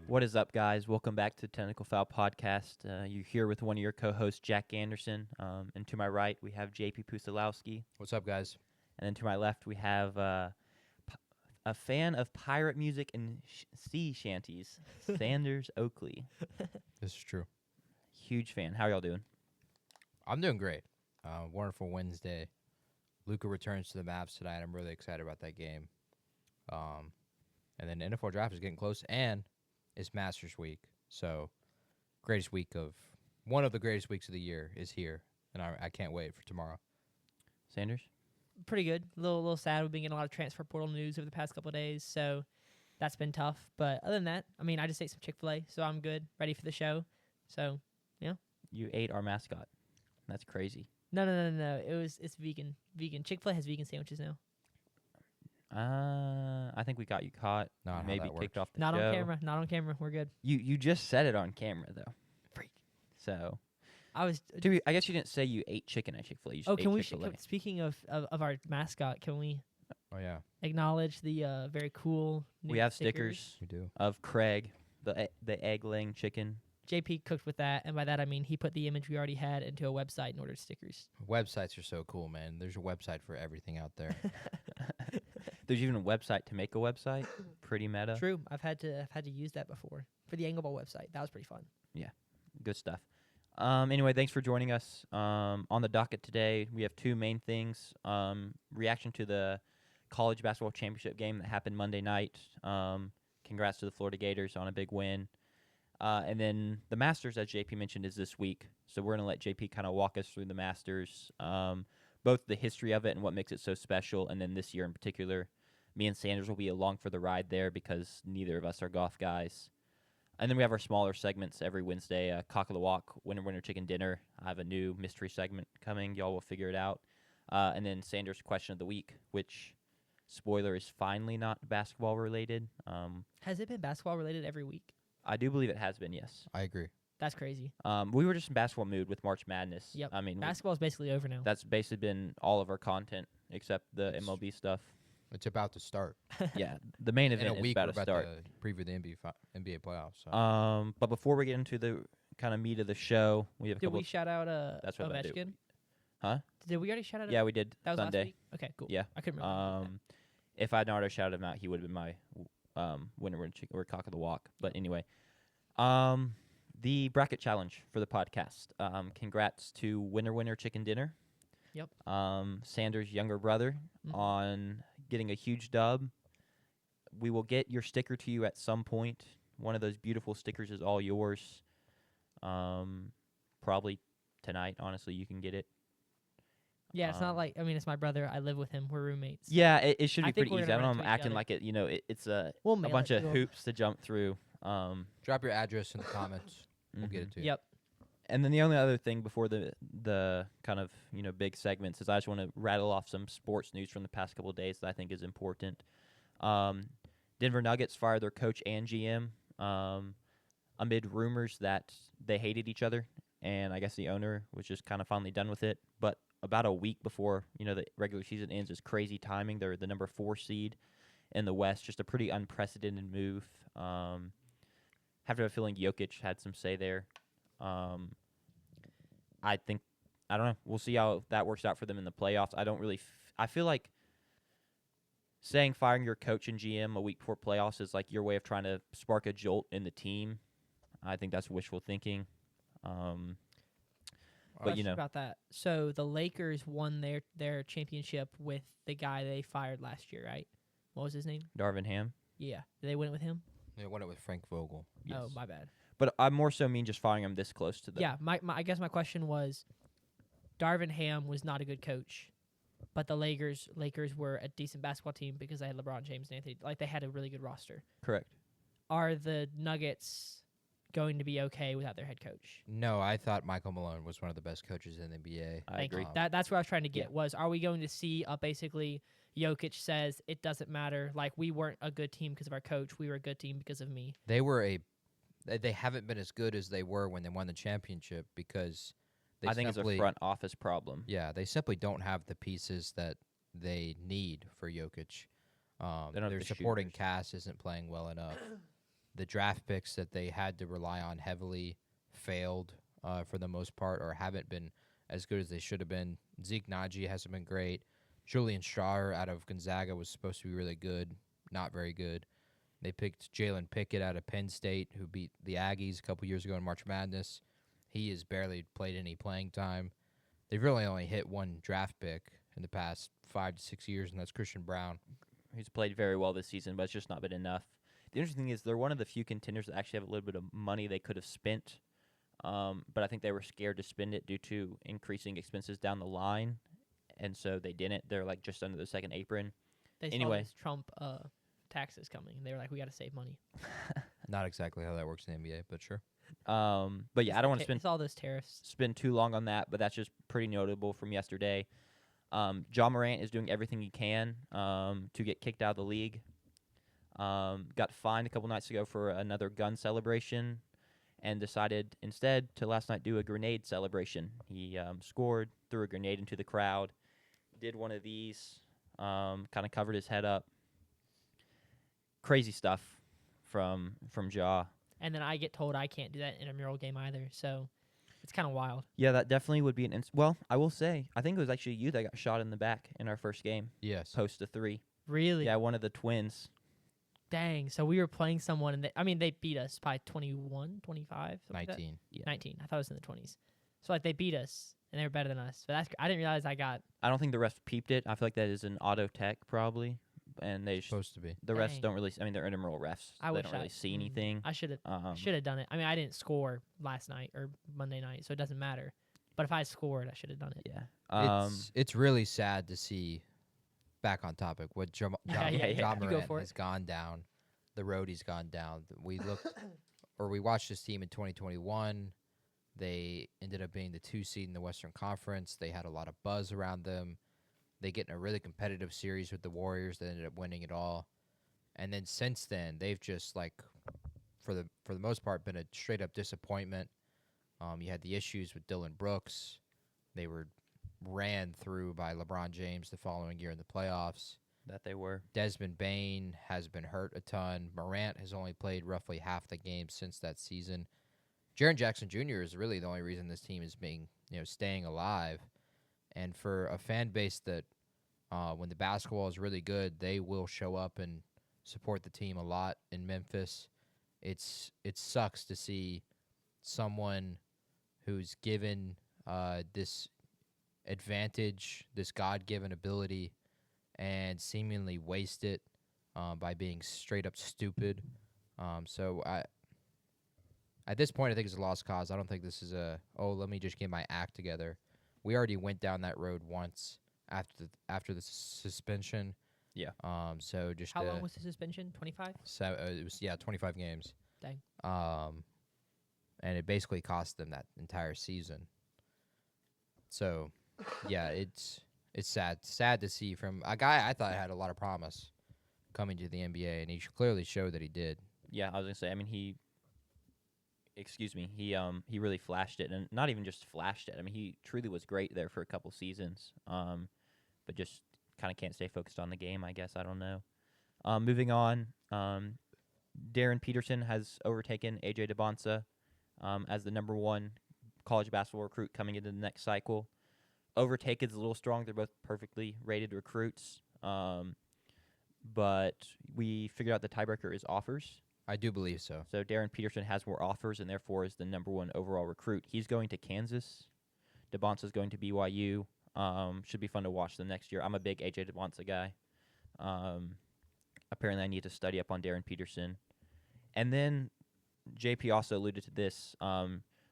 What is up, guys? Welcome back to Technical Fowl Podcast. You're here with one of your co-hosts, Jack Anderson. And to my right, we have JP Pusilowski. What's up, guys? And then to my left, we have a fan of pirate music and sea shanties, Sanders Oakley. This is true. Huge fan. How y'all doing? I'm doing great. Wonderful Wednesday. Luka returns to the Mavs tonight. I'm really excited about that game. And then NFL draft is getting close, and it's Masters week. So, one of the greatest weeks of the year is here, and I can't wait for tomorrow. Sanders? Pretty good. A little sad. We've been getting a lot of transfer portal news over the past couple of days, so that's been tough. But other than that, I mean, I just ate some Chick-fil-A, so I'm good, ready for the show. So, yeah. You ate our mascot. That's crazy. No. It's vegan. Chick-fil-A has vegan sandwiches now. I think we got you caught. Not how maybe that kicked works. off the Not show. on camera. We're good. You just said it on camera though. Freak. So I guess you didn't say you ate chicken at Chick-fil-A. You just Oh, ate can we? Chick-fil-A. Speaking of our mascot, can we Oh, yeah, acknowledge the very cool? New We have stickers we do. of Craig, the egg-laying chicken. JP cooked with that, and by that I mean he put the image we already had into a website and ordered stickers. Websites are so cool, man. There's a website for everything out there. There's even a website to make a website. Pretty meta. True, I've had to use that before for the Angle Ball website. That was pretty fun. Good stuff. Anyway, thanks for joining us. On the docket today, we have two main things. Reaction to the college basketball championship game that happened Monday night. Congrats to the Florida Gators on a big win. And then the Masters, as JP mentioned, is this week. So we're going to let JP kind of walk us through the Masters, both the history of it and what makes it so special, and then this year in particular. Me and Sanders will be along for the ride there because neither of us are golf guys. And then we have our smaller segments every Wednesday, Cock of the Walk, Winner Chicken Dinner. I have a new mystery segment coming. Y'all will figure it out. And then Sanders' Question of the Week, which, spoiler, is finally not basketball related. Has it been basketball related every week? I do believe it has been, yes. I agree. That's crazy. We were just in basketball mood with March Madness. Yep. I mean, Basketball's basically over now. that's basically been all of our content except the It's MLB stuff. It's about to start. Yeah, the main In a event is week, about we're to about start. to preview the NBA playoffs. So. But before we get into the kind of meat of the show, we have a Did couple. we shout out That's what I do. Ovechkin? Huh? Did we already shout out? Yeah, we did that was Sunday. last week. Okay, cool. Yeah. I couldn't remember. If I'd not already shouted him out, he would have been my winner or cock of the walk. But anyway, the bracket challenge for the podcast. Congrats to Winner Chicken Dinner. Yep. Sanders' younger brother on getting a huge dub. We will get your sticker to you at some point. One of those beautiful stickers is all yours. Probably tonight, honestly, you can get it. Yeah, it's not like it's my brother. I live with him. We're roommates. Yeah, it should I be think pretty we're easy. I gonna don't run know, I'm into each acting other. like it. It's a Mail bunch it of to 'em. hoops to jump through. Drop your address in the comments. We'll get it to you. Yep. And then the only other thing before the kind of big segments is I just want to rattle off some sports news from the past couple of days that I think is important. Denver Nuggets fired their coach and GM amid rumors that they hated each other, and I guess the owner was just kind of finally done with it. But about a week before the regular season ends is crazy timing. They're the number 4 seed in the West, just a pretty unprecedented move. Have to have a feeling Jokic had some say there. I don't know. We'll see how that works out for them in the playoffs. I don't really. I feel like saying firing your coach and GM a week before playoffs is like your way of trying to spark a jolt in the team. I think that's wishful thinking. But Question about that. So the Lakers won their championship with the guy they fired last year, right? What was his name? Darvin Ham. Yeah. Did they win it with him? They won it with Frank Vogel. Yes. Oh, my bad. But I more so mean just firing him this close to the. Yeah, I guess my question was, Darvin Ham was not a good coach, but the Lakers were a decent basketball team because they had LeBron James and Anthony. Like, they had a really good roster. Correct. Are the Nuggets going to be okay without their head coach? No, I thought Michael Malone was one of the best coaches in the NBA. I Thank agree. you. That's what I was trying to get. Yeah. Was, are we going to see basically Jokic says it doesn't matter, like, we weren't a good team because of our coach, we were a good team because of me? They haven't been as good as they were when they won the championship because I think it's a front office problem. Yeah, they simply don't have the pieces that they need for Jokic. They don't have Their the supporting shooters. cast isn't playing well enough. the draft picks that they had to rely on heavily failed for the most part, or haven't been as good as they should have been. Zeke Naji hasn't been great. Julian Strauer out of Gonzaga was supposed to be really good, not very good. They picked Jalen Pickett out of Penn State, who beat the Aggies a couple years ago in March Madness. He has barely played any playing time. They've really only hit one draft pick in the past 5 to 6 years, and that's Christian Brown. He's played very well this season, but it's just not been enough. The interesting thing is they're one of the few contenders that actually have a little bit of money they could have spent, but I think they were scared to spend it due to increasing expenses down the line, and so they didn't. They're like just under the second apron. They Anyway. saw this Trump taxes coming. They were like, we got to save money. Not exactly how that works in the NBA, but sure. But yeah, I don't want to spend It's all those tariffs. too long on that, but that's just pretty notable from yesterday. John Morant is doing everything he can to get kicked out of the league. Got fined a couple nights ago for another gun celebration and decided instead to last night do a grenade celebration. He scored, threw a grenade into the crowd, did one of these, kind of covered his head up. Crazy stuff from Ja. And then I get told I can't do that in a mural game either. So it's kind of wild. Yeah, that definitely would be an well, I will say, I think it was actually you that got shot in the back in our first game, Yes. post to 3. Really? Yeah, one of the twins. Dang. So we were playing someone, and they beat us by 21, 25, something like that. 19. Yeah. 19. I thought it was in the 20s. So like they beat us, and they were better than us. But I didn't realize I got. I don't think the ref peeped it. I feel like that is an auto tech probably, and they Supposed to be. the refs Dang. don't really. I mean, they're intramural refs. I They wish don't really see mm, anything. I should have. Um, Should have done it. I mean, I didn't score last night or Monday night, so it doesn't matter. But if I scored, I should have done it. yeah. It's really sad to see, back on topic, what John Yeah, yeah. John You go Morant for it. has gone down, the road he's gone down. We looked, or we watched this team in 2021. They ended up being the 2 seed in the Western Conference. They had a lot of buzz around them. They get in a really competitive series with the Warriors. They ended up winning it all. And then since then, they've just for the most part, been a straight up disappointment. You had the issues with Dylan Brooks. They were ran through by LeBron James the following year in the playoffs. That they were. Desmond Bain has been hurt a ton. Morant has only played roughly half the games since that season. Jaren Jackson Jr. is really the only reason this team is staying alive. And for a fan base that, when the basketball is really good, they will show up and support the team a lot in Memphis. It sucks to see someone who's given this advantage, this God-given ability, and seemingly waste it by being straight up stupid. So at this point, I think it's a lost cause. I don't think this is let me just get my act together. We already went down that road once after the suspension. Yeah. So just How long was the suspension? 25? it was 25 games. Dang. And it basically cost them that entire season. So, yeah, it's sad to see from a guy I thought had a lot of promise coming to the NBA, and he clearly showed that he did. Yeah, I was gonna say. I mean, he really flashed it, and not even just flashed it. I mean, he truly was great there for a couple seasons. But just kind of can't stay focused on the game. I guess I don't know. Moving on. Darren Peterson has overtaken AJ DeBonsa as the number 1 college basketball recruit coming into the next cycle. Overtake is a little strong. They're both perfectly rated recruits. But we figured out the tiebreaker is offers. I do believe so. So Darren Peterson has more offers and therefore is the number 1 overall recruit. He's going to Kansas. DeBonsa is going to BYU. Should be fun to watch them next year. I'm a big AJ DeBonsa guy. Apparently I need to study up on Darren Peterson. And then JP also alluded to this.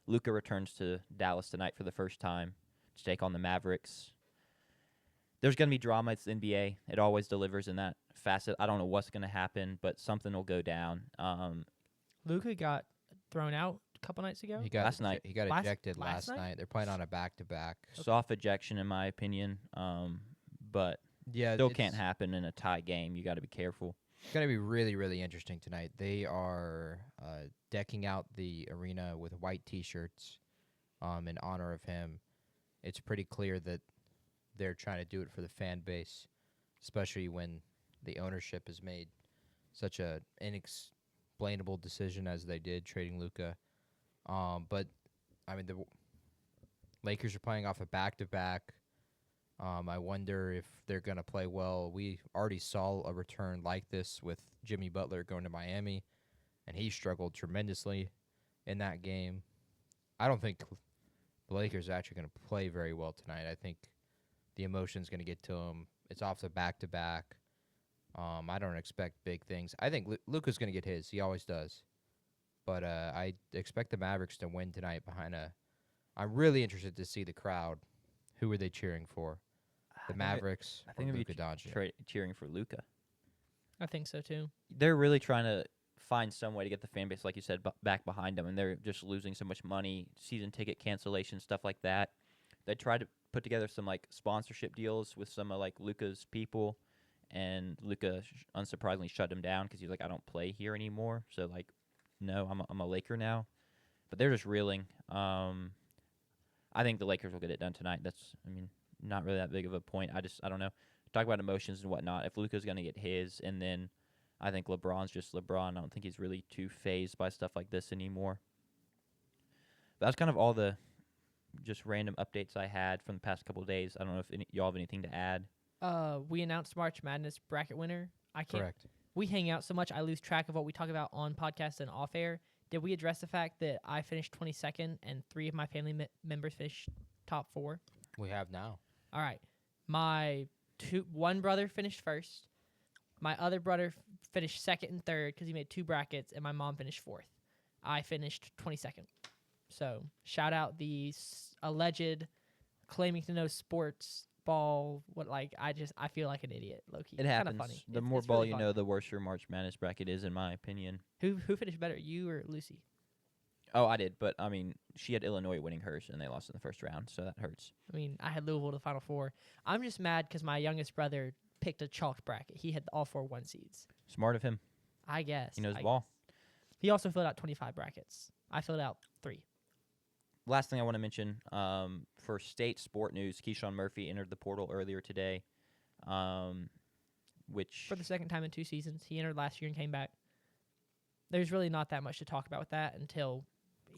Luka returns to Dallas tonight for the first time to take on the Mavericks. There's going to be drama. It's the NBA. It always delivers in that facet. I don't know what's going to happen, but something will go down. Luka got thrown out a couple nights ago. He got Last night. He got Last- ejected last last night? night. They're playing on a back-to-back. Soft ejection, in my opinion, but Yeah, still can't happen in a tie game. You got to be careful. It's going to be really, really interesting tonight. They are decking out the arena with white T-shirts in honor of him. It's pretty clear that they're trying to do it for the fan base, especially when the ownership has made such a blameable decision as they did trading Luka. But I mean the Lakers are playing off a back-to-back. I wonder if they're going to play well. We already saw a return like this with Jimmy Butler going to Miami, and he struggled tremendously in that game. I don't think the Lakers are actually going to play very well tonight. I think the emotion's going to get to them. It's off the back-to-back. I don't expect big things. I think Luka's going to get his. He always does. But I expect the Mavericks to win tonight I'm really interested to see the crowd. Who are they cheering for? The Mavericks I think or it'd Luka be Doncic? cheering for Luka. I think so too. They're really trying to find some way to get the fan base, like you said, back behind them, and they're just losing so much money, season ticket cancellation, stuff like that. They tried to put together some like sponsorship deals with some of like Luka's people, and Luka unsurprisingly shut them down because he's like, I don't play here anymore. So like, no, I'm a Laker now. But they're just reeling. I think the Lakers will get it done tonight. Not really that big of a point. I don't know. Talk about emotions and whatnot. If Luka's going to get his, and then I think LeBron's just LeBron. I don't think he's really too phased by stuff like this anymore. But that's kind of all the just random updates I had from the past couple of days. I don't know if y'all have anything to add. We announced March Madness bracket winner. I can't. Correct. We hang out so much, I lose track of what we talk about on podcast and off air. Did we address the fact that I finished 22nd and 3 of my family members finished top 4? We have now. All right. My one brother finished first. My other brother finished second and third because he made 2 brackets, and my mom finished 4th. I finished 22nd. So shout out the alleged claiming to know sports ball. I feel like an idiot, low key. It Kinda happens. funny. The It's more ball really you fun. know, the worse your March Madness bracket is, in my opinion. Who finished better, you or Lucy? Oh, I did, but I mean, she had Illinois winning hers, and they lost in the first round, so that hurts. I mean, I had Louisville to the Final Four. I'm just mad because my youngest brother picked a chalk bracket. He had all 4 1 seeds. Smart of him. I guess. He knows the ball. He also filled out 25 brackets. I filled out 3. Last thing I want to mention, for state sport news, Keyshawn Murphy entered the portal earlier today, which For the second time in 2 seasons. He entered last year and came back. There's really not that much to talk about with that until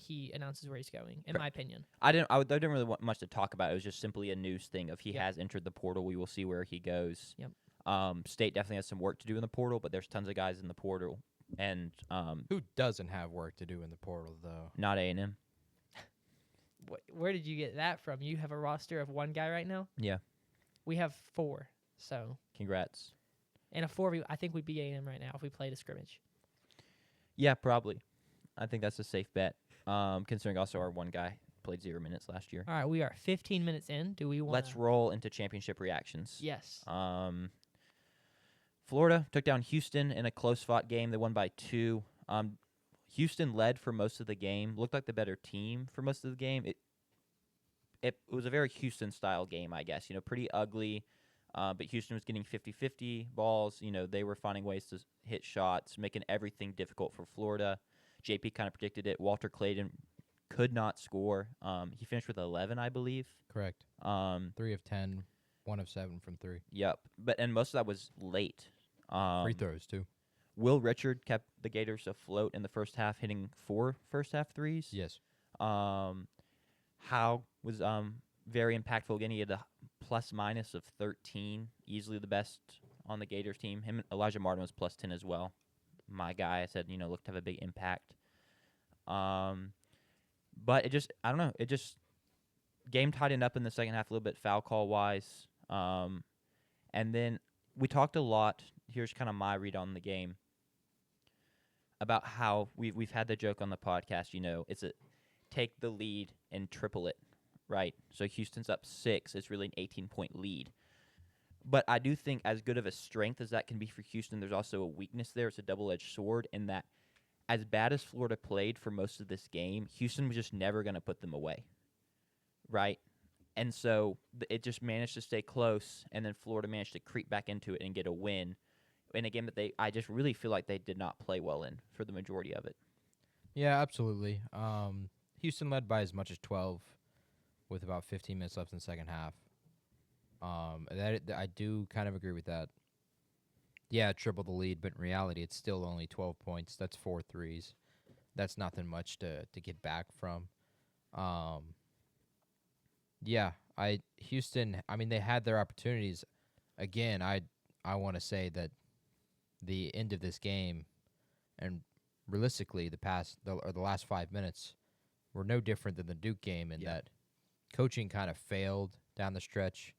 he announces where he's going, in my opinion. I didn't really want much to talk about. It was just simply a news thing of he Yep. has entered the portal. We will see where he goes. Yep. State definitely has some work to do in the portal, but there's tons of guys in the portal, and Who doesn't have work to do in the portal, though? not A&M. Where did you get that from? You have a roster of 1 guy right now? Yeah. We have 4. So, Congrats. in a 4, I think we'd be A&M right now if we played a scrimmage. Yeah, probably. I think that's a safe bet, considering also our one guy played 0 minutes last year. All right, we are 15 minutes in. Do we want Let's roll into championship reactions. Yes. Florida took down Houston in a close-fought game. They won by 2. Houston led for most of the game. Looked like the better team for most of the game. It was a very Houston-style game, I guess. Pretty ugly, but Houston was getting 50-50 balls. They were finding ways to hit shots, making everything difficult for Florida. JP kind of predicted it. Walter Clayton could not score. He finished with 11, I believe. Correct. 3 of 10, 1 of 7 from 3. Yep. And most of that was late. Free throws, too. Will Richard kept the Gators afloat in the first half, hitting 4 first-half threes. Yes. Howe was very impactful again. He had a plus-minus of 13, easily the best on the Gators team. Him and Elijah Martin was plus 10 as well. My guy, I said, looked to have a big impact. But I don't know. Game tightened up in the second half a little bit foul call-wise. And then we talked a lot. Here's kind of my read on the game about how we've had the joke on the podcast. It's a take the lead and triple it, right? So Houston's up 6. It's really an 18-point lead. But I do think as good of a strength as that can be for Houston, there's also a weakness there. It's a double-edged sword in that as bad as Florida played for most of this game, Houston was just never going to put them away, right? And so it just managed to stay close, and then Florida managed to creep back into it and get a win in a game that I just really feel like they did not play well in for the majority of it. Yeah, absolutely. Houston led by as much as 12 with about 15 minutes left in the second half. I do kind of agree with that. Yeah, triple the lead, but in reality, it's still only 12 points. That's 4 threes. That's nothing much to get back from. Um, yeah, Houston. I mean, they had their opportunities. Again, I want to say that the end of this game, and realistically, the last 5 minutes were no different than the Duke game in that coaching kind of failed down the stretch.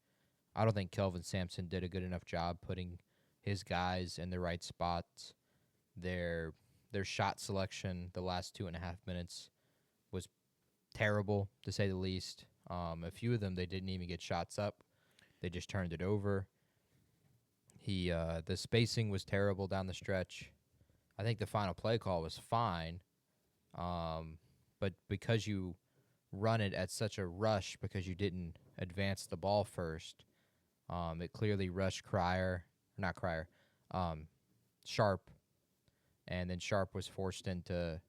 I don't think Kelvin Sampson did a good enough job putting his guys in the right spots. Their shot selection the last 2.5 minutes was terrible, to say the least. A few of them, they didn't even get shots up. They just turned it over. The spacing was terrible down the stretch. I think the final play call was fine, but because you run it at such a rush because you didn't advance the ball first, it clearly rushed Sharp, and then Sharp was forced into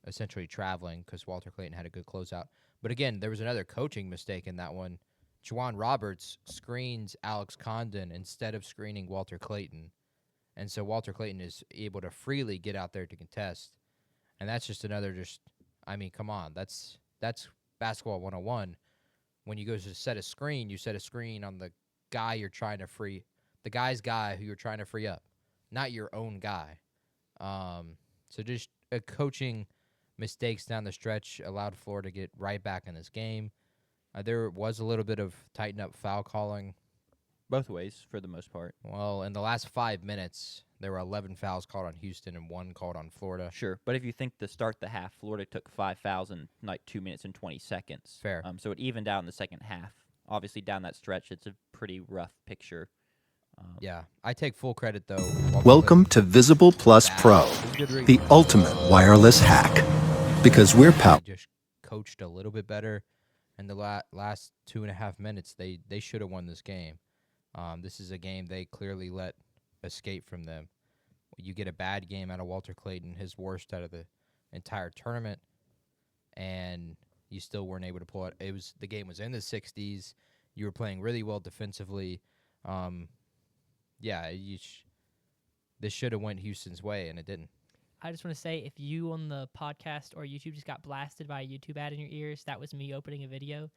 essentially traveling because Walter Clayton had a good closeout. But again, there was another coaching mistake in that one. Juwan Roberts screens Alex Condon instead of screening Walter Clayton. And so Walter Clayton is able to freely get out there to contest. And that's just come on. That's basketball 101. When you go to set a screen, you set a screen on the guy you're trying to free, the guy's guy who you're trying to free up, not your own guy. So just coaching mistakes down the stretch allowed Florida to get right back in this game. There was a little bit of tighten up foul calling. Both ways, for the most part. Well, in the last 5 minutes, there were 11 fouls called on Houston and 1 called on Florida. Sure, but if you think to start the half, Florida took 5 fouls in like 2 minutes and 20 seconds. Fair. So it evened out in the second half. Obviously, down that stretch, it's a pretty rough picture. Yeah, I take full credit, though. Welcome to Visible Plus Pro, the ultimate wireless hack. Because we're just coached a little bit better. In the last 2.5 minutes, they should have won this game. This is a game they clearly let escape from them. You get a bad game out of Walter Clayton, his worst out of the entire tournament, and you still weren't able to pull it. The game was in the 60s. You were playing really well defensively. This should have went Houston's way, and it didn't. I just want to say, if you on the podcast or YouTube just got blasted by a YouTube ad in your ears, that was me opening a video.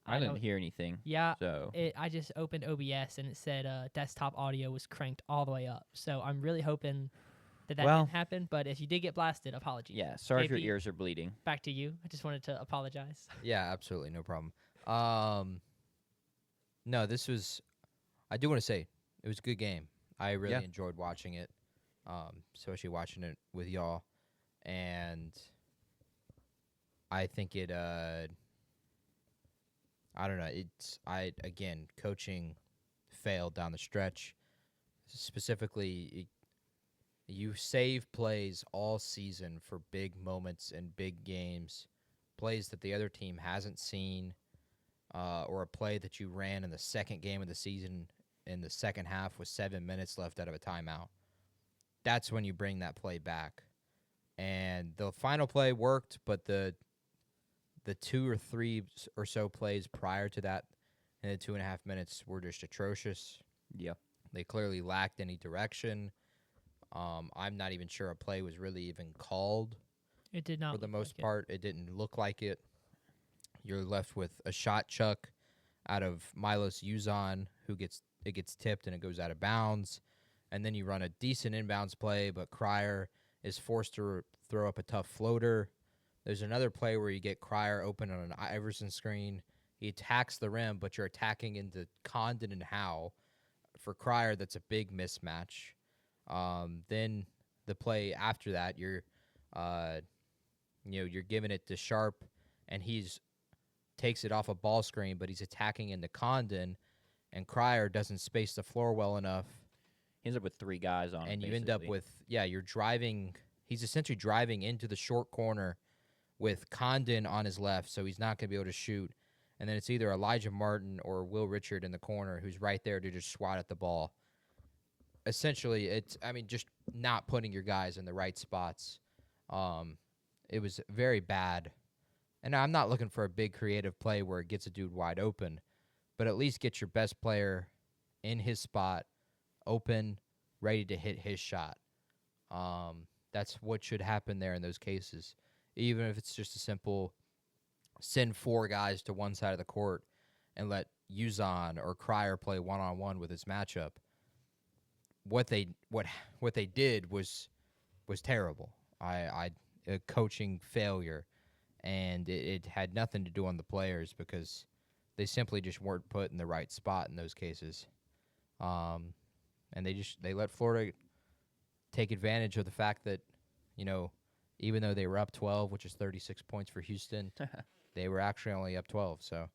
I didn't hear anything. Yeah, so I just opened OBS and it said desktop audio was cranked all the way up. So I'm really hoping that didn't happen. But if you did get blasted, apologies. Yeah, sorry if your JP, ears are bleeding. Back to you. I just wanted to apologize. Yeah, absolutely, no problem. No, this was. I do want to say it was a good game. I really enjoyed watching it. Especially watching it with y'all, and I think it. I don't know. Again, coaching failed down the stretch. Specifically, you save plays all season for big moments and big games, plays that the other team hasn't seen, or a play that you ran in the second game of the season in the second half with 7 minutes left out of a timeout. That's when you bring that play back. And the final play worked, but the 2 or 3 or so plays prior to that in the 2.5 minutes were just atrocious. Yeah. They clearly lacked any direction. I'm not even sure a play was really even called. It did not. For the most part, it didn't look like it. You're left with a shot chuck out of Milos Uzon, who gets tipped and it goes out of bounds. And then you run a decent inbounds play, but Cryer is forced to throw up a tough floater. There's another play where you get Cryer open on an Iverson screen. He attacks the rim, but you're attacking into Condon and Howe. For Cryer, that's a big mismatch. Then the play after that, you're giving it to Sharp, and he's takes it off a ball screen, but he's attacking into Condon, and Cryer doesn't space the floor well enough. He ends up with 3 guys on him. And you end up with, you're driving. He's essentially driving into the short corner with Condon on his left, so he's not going to be able to shoot. And then it's either Elijah Martin or Will Richard in the corner who's right there to just swat at the ball. Essentially, just not putting your guys in the right spots. It was very bad. And I'm not looking for a big creative play where it gets a dude wide open, but at least get your best player in his spot, open, ready to hit his shot. That's what should happen there in those cases. Even if it's just a simple send 4 guys to one side of the court and let Uzon or Cryer play one-on-one with his matchup. What they did was terrible. A coaching failure, and it had nothing to do on the players because they simply just weren't put in the right spot in those cases. And they let Florida take advantage of the fact that, even though they were up 12, which is 36 points for Houston, they were actually only up 12. So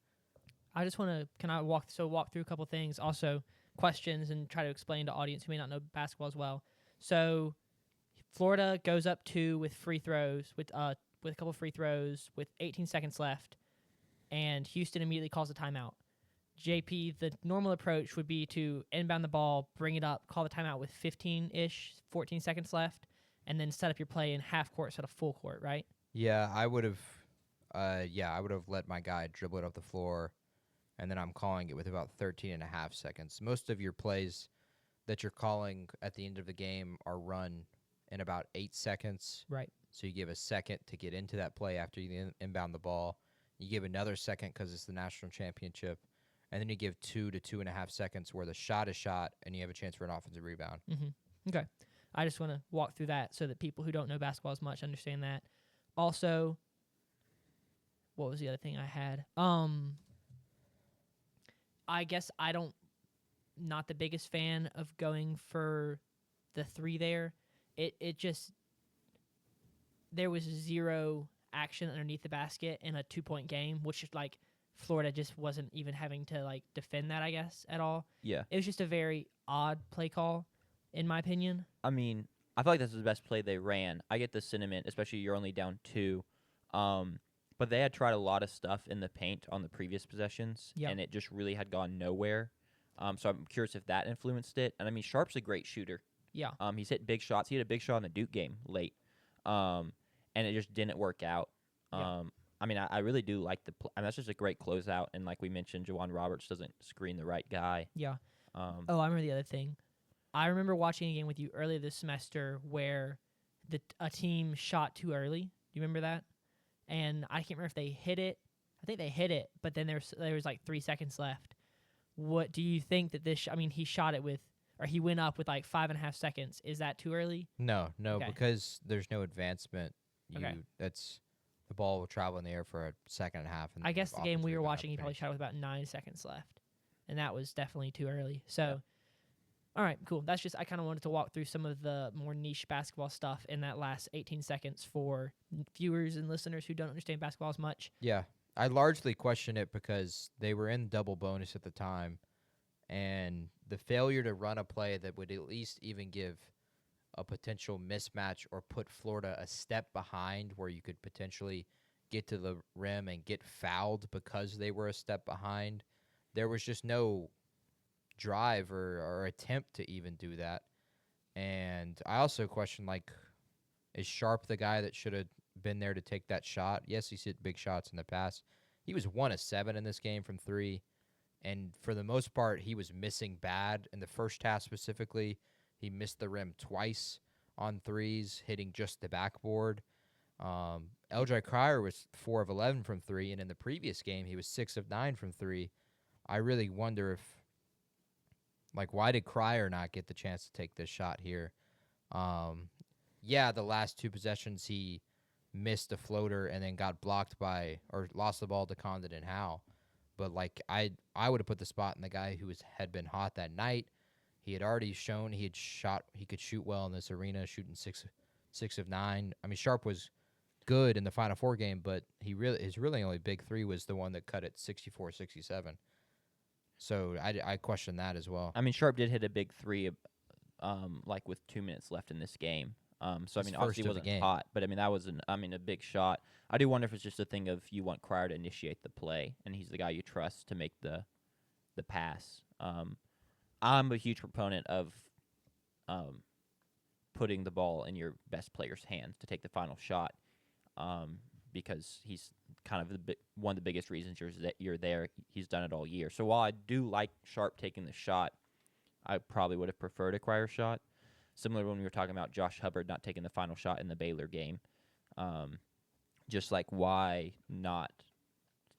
I just want to walk through a couple things, also questions, and try to explain to audience who may not know basketball as well. So Florida goes up 2 with free throws, with a couple free throws with 18 seconds left, and Houston immediately calls a timeout. JP, the normal approach would be to inbound the ball, bring it up, call the timeout with 14 seconds left, and then set up your play in half court instead of full court, right? yeah, I would have let my guy dribble it up the floor, and then I'm calling it with about 13 and a half seconds. Most of your plays that you're calling at the end of the game are run in about 8 seconds. Right. So you give a second to get into that play after you inbound the ball. You give another second because it's the national championship. And then you give 2 to 2.5 seconds where the shot is shot and you have a chance for an offensive rebound. Mm-hmm. Okay. I just want to walk through that so that people who don't know basketball as much understand that. Also, what was the other thing I had? I guess not the biggest fan of going for the 3 there. It just, there was 0 action underneath the basket in a 2-point game, which is like Florida just wasn't even having to like defend that, I guess, at all. Yeah. It was just a very odd play call, in my opinion. I mean, I feel like this is the best play they ran. I get the sentiment, especially you're only down 2. But they had tried a lot of stuff in the paint on the previous possessions, and it just really had gone nowhere. So I'm curious if that influenced it. And I mean, Sharp's a great shooter. Yeah. He's hit big shots. He hit a big shot in the Duke game late, and it just didn't work out. I mean, I really do like that's just a great closeout. And like we mentioned, Juwan Roberts doesn't screen the right guy. Yeah. I remember the other thing. I remember watching a game with you earlier this semester where a team shot too early. Do you remember that? And I can't remember if they hit it. I think they hit it, but then there was like 3 seconds left. What do you think that this? He shot it he went up with like 5.5 seconds. Is that too early? No, Okay. because there's no advancement. Okay. The ball will travel in the air for a second and a half. And I guess the game we were watching, he finish. probably shot with about 9 seconds left, and that was definitely too early. So, all right, cool. That's just I kind of wanted to walk through some of the more niche basketball stuff in that last 18 seconds for viewers and listeners who don't understand basketball as much. Yeah, I largely question it because they were in double bonus at the time, and the failure to run a play that would at least even give a potential mismatch or put Florida a step behind where you could potentially get to the rim and get fouled because they were a step behind. There was just no drive or attempt to even do that. And I also question, is Sharp the guy that should have been there to take that shot? Yes, he's hit big shots in the past. He was 1 of 7 in this game from 3. And for the most part, he was missing bad. In the first half specifically, he missed the rim twice on threes, hitting just the backboard. LJ Cryer was 4 of 11 from 3, and in the previous game, he was 6 of 9 from 3. I really wonder if, why did Cryer not get the chance to take this shot here? The last 2 possessions, he missed a floater and then got blocked by, or lost the ball to Condon and Howe. But, I would have put the spot in the guy who had been hot that night. He had already shown he could shoot well in this arena, shooting 6 of 9. I mean, Sharp was good in the Final Four game, but his really only big 3 was the one that cut it 64-67. So I question that as well. I mean, Sharp did hit a big 3, with 2 minutes left in this game. So I mean, obviously it wasn't hot, but I mean that was a big shot. I do wonder if it's just a thing of you want Cryer to initiate the play, and he's the guy you trust to make the pass. I'm a huge proponent of putting the ball in your best player's hands to take the final shot, because he's kind of one of the biggest reasons you're there. He's done it all year. So while I do like Sharp taking the shot, I probably would have preferred a Cryer shot. similar when we were talking about Josh Hubbard not taking the final shot in the Baylor game. Just like, why not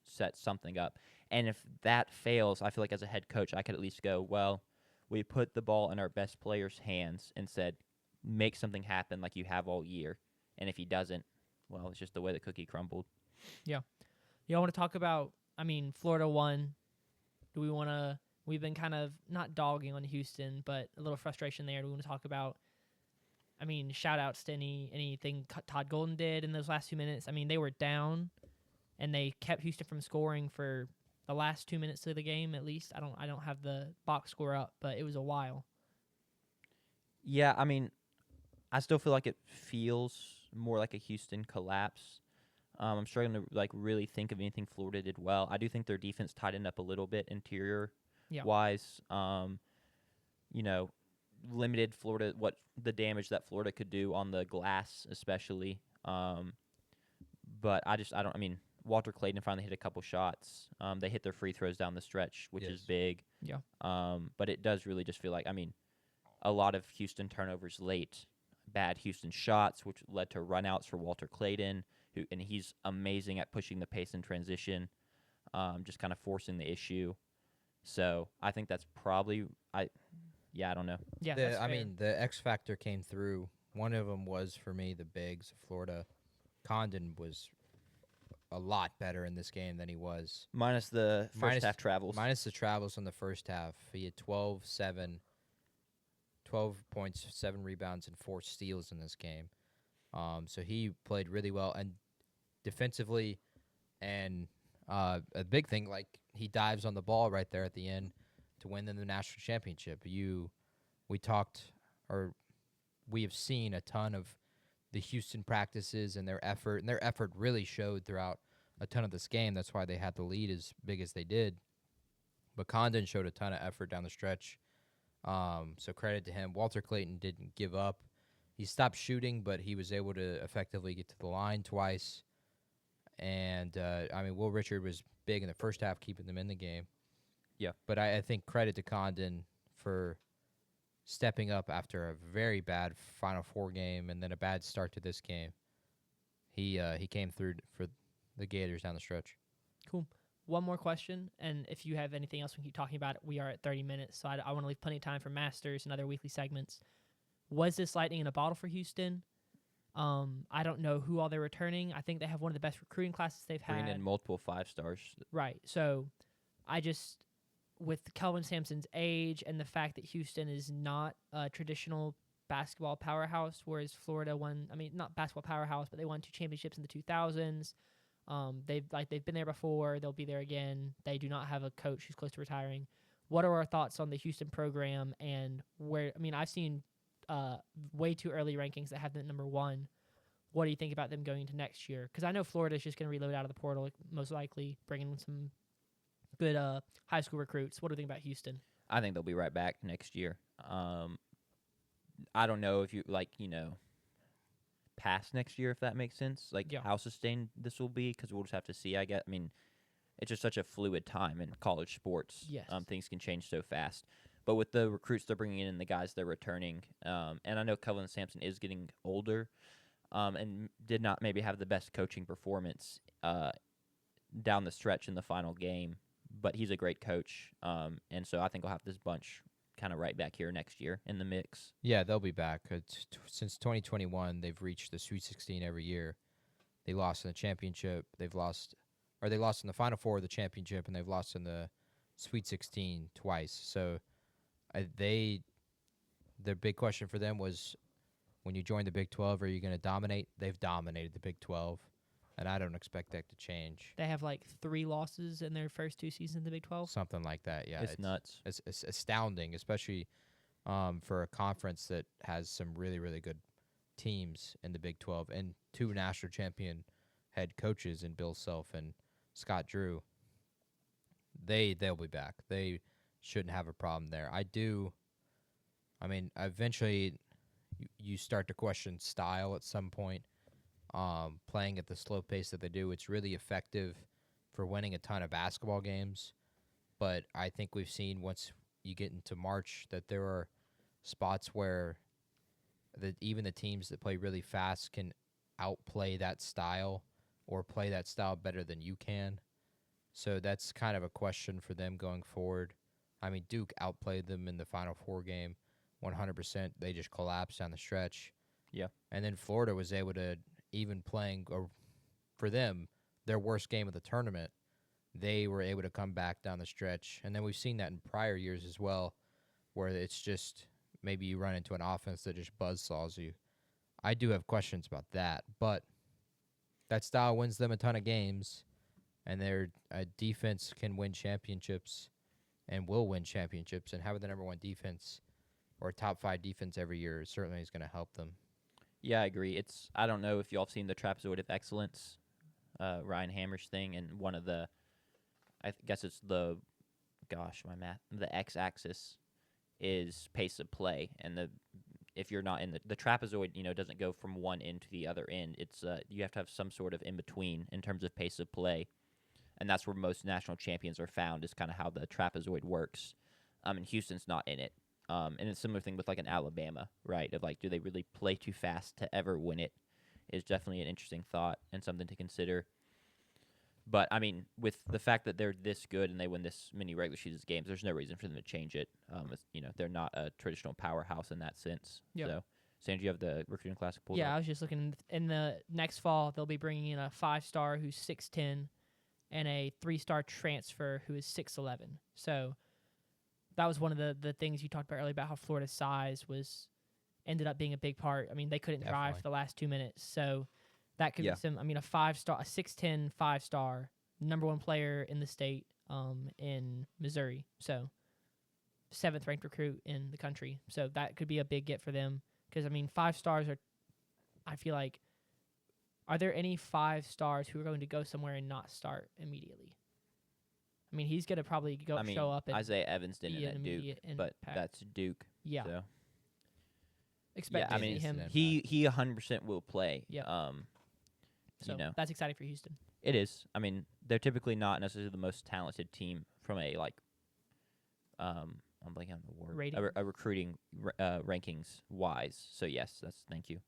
set something up? And if that fails, I feel like as a head coach, I could at least go, well, we put the ball in our best player's hands and said, make something happen like you have all year. And if he doesn't, well, it's just the way the cookie crumbled. Yeah. Y'all want to talk about, I mean, Florida won. Do we want to, we've been kind of not dogging on Houston, but a little frustration there. Do we want to talk about, I mean, shout outs to anything Todd Golden did in those last 2 minutes? I mean, they were down, and they kept Houston from scoring for the last 2 minutes of the game at least. I don't have the box score up, but it was a while. Yeah, I mean, I still feel like it feels more like a Houston collapse. I'm struggling to like really think of anything Florida did well. I do think their defense tightened up a little bit interior wise. You know, limited Florida what the damage that Florida could do on the glass, especially. But I don't. I mean, Walter Clayton finally hit a couple shots. They hit their free throws down the stretch, which is big. Yeah. But it does really just feel like, I mean, a lot of Houston turnovers late, bad Houston shots, which led to runouts for Walter Clayton, and he's amazing at pushing the pace in transition, just kind of forcing the issue. So I think that's probably I don't know. Yeah, I mean, the X factor came through. One of them was for me the bigs of Florida. Condon was a lot better in this game than he was. Minus the first half travels. Minus the travels in the first half. He had 12 points, 7 rebounds, and 4 steals in this game. So he played really well. And defensively, and a big thing, like he dives on the ball right there at the end to win them the national championship. We have seen a ton of the Houston practices and their effort really showed throughout a ton of this game. That's why they had the lead as big as they did. But Condon showed a ton of effort down the stretch. So credit to him. Walter Clayton didn't give up. He stopped shooting, but he was able to effectively get to the line twice. And, I mean, Will Richard was big in the first half, keeping them in the game. Yeah. But I think credit to Condon for stepping up after a very bad Final Four game and then a bad start to this game. He came through for the Gators down the stretch. Cool. One more question, and if you have anything else we can keep talking about it, we are at 30 minutes, so I want to leave plenty of time for Masters and other weekly segments. Was this lightning in a bottle for Houston? I don't know who all they're returning. I think they have one of the best recruiting classes they've had. Bringing in multiple 5-stars. Right. So I just, with Kelvin Sampson's age and the fact that Houston is not a traditional basketball powerhouse, whereas Florida won, I mean, not basketball powerhouse, but they won 2 championships in the 2000s. They've been there before. They'll be there again. They do not have a coach who's close to retiring. What are our thoughts on the Houston program and where? I mean, I've seen way too early rankings that have them at number 1. What do you think about them going into next year? Because I know Florida's just going to reload out of the portal, most likely, bringing some good high school recruits. What do you think about Houston? I think they'll be right back next year. I don't know if you past next year, if that makes sense. Like how sustained this will be, because we'll just have to see. I mean, it's just such a fluid time in college sports. Yes. Things can change so fast. But with the recruits they're bringing in and the guys they're returning, and I know Kelvin Sampson is getting older, and did not maybe have the best coaching performance down the stretch in the final game, but he's a great coach, and so I think we'll have this bunch kind of right back here next year in the mix. Yeah, they'll be back. Since 2021, they've reached the Sweet 16 every year. They lost in the championship. They lost in the Final Four of the championship, and they've lost in the Sweet 16 twice. So the big question for them was, when you join the Big 12, are you going to dominate? They've dominated the Big 12, and I don't expect that to change. They have like 3 losses in their first 2 seasons in the Big 12. Something like that, yeah. It's nuts. It's astounding, especially for a conference that has some really, really good teams in the Big 12 and 2 national champion head coaches in Bill Self and Scott Drew. They'll be back. They shouldn't have a problem there. I mean, eventually you start to question style at some point. Playing at the slow pace that they do, it's really effective for winning a ton of basketball games. But I think we've seen once you get into March that there are spots where that even the teams that play really fast can outplay that style or play that style better than you can. So that's kind of a question for them going forward. I mean, Duke outplayed them in the Final Four game 100%. They just collapsed down the stretch. Yeah. And then Florida was able to, even playing, for them, their worst game of the tournament, they were able to come back down the stretch. And then we've seen that in prior years as well, where it's just maybe you run into an offense that just buzzsaws you. I do have questions about that, but that style wins them a ton of games, and their defense can win championships and will win championships, and having the number one defense or top 5 defense every year certainly is going to help them. Yeah, I agree. I don't know if y'all have seen the Trapezoid of Excellence, Ryan Hammer's thing, and one of the, I guess it's the x-axis is pace of play, and if you're not in the trapezoid, doesn't go from one end to the other end. It's you have to have some sort of in between in terms of pace of play, and that's where most national champions are found. Is kind of how the trapezoid works. And Houston's not in it. And it's a similar thing with like an Alabama, right? Of like, do they really play too fast to ever win it? Is definitely an interesting thought and something to consider. But I mean, with the fact that they're this good and they win this many regular season games, there's no reason for them to change it. They're not a traditional powerhouse in that sense. Yep. So, Sandra, you have the recruiting classic pulled Yeah, up? I was just looking. In the next fall, they'll be bringing in a 5-star who's 6'10", and a 3-star transfer who is 6'11". So that was one of the things you talked about earlier about how Florida's size ended up being a big part. I mean, they couldn't drive Definitely. for the last 2 minutes, so that could Yeah. be some. I mean, a 5-star, a 6'10", 5-star, number one player in the state, in Missouri. So 7th ranked recruit in the country. So that could be a big get for them. Because I mean, 5-stars are. I feel like. Are there any 5-stars who are going to go somewhere and not start immediately? I mean, he's gonna probably show up and Isaiah Evans didn't be an at Duke, immediate but impact. that's Duke. Yeah. So. Expect Yeah, I to see mean, him. Instant He 100% will play. Yep. So you know. that's exciting for Houston. It is. I mean, they're typically not necessarily the most talented team from a I'm blanking on the word. Rating? A recruiting rankings wise. So yes, thank you.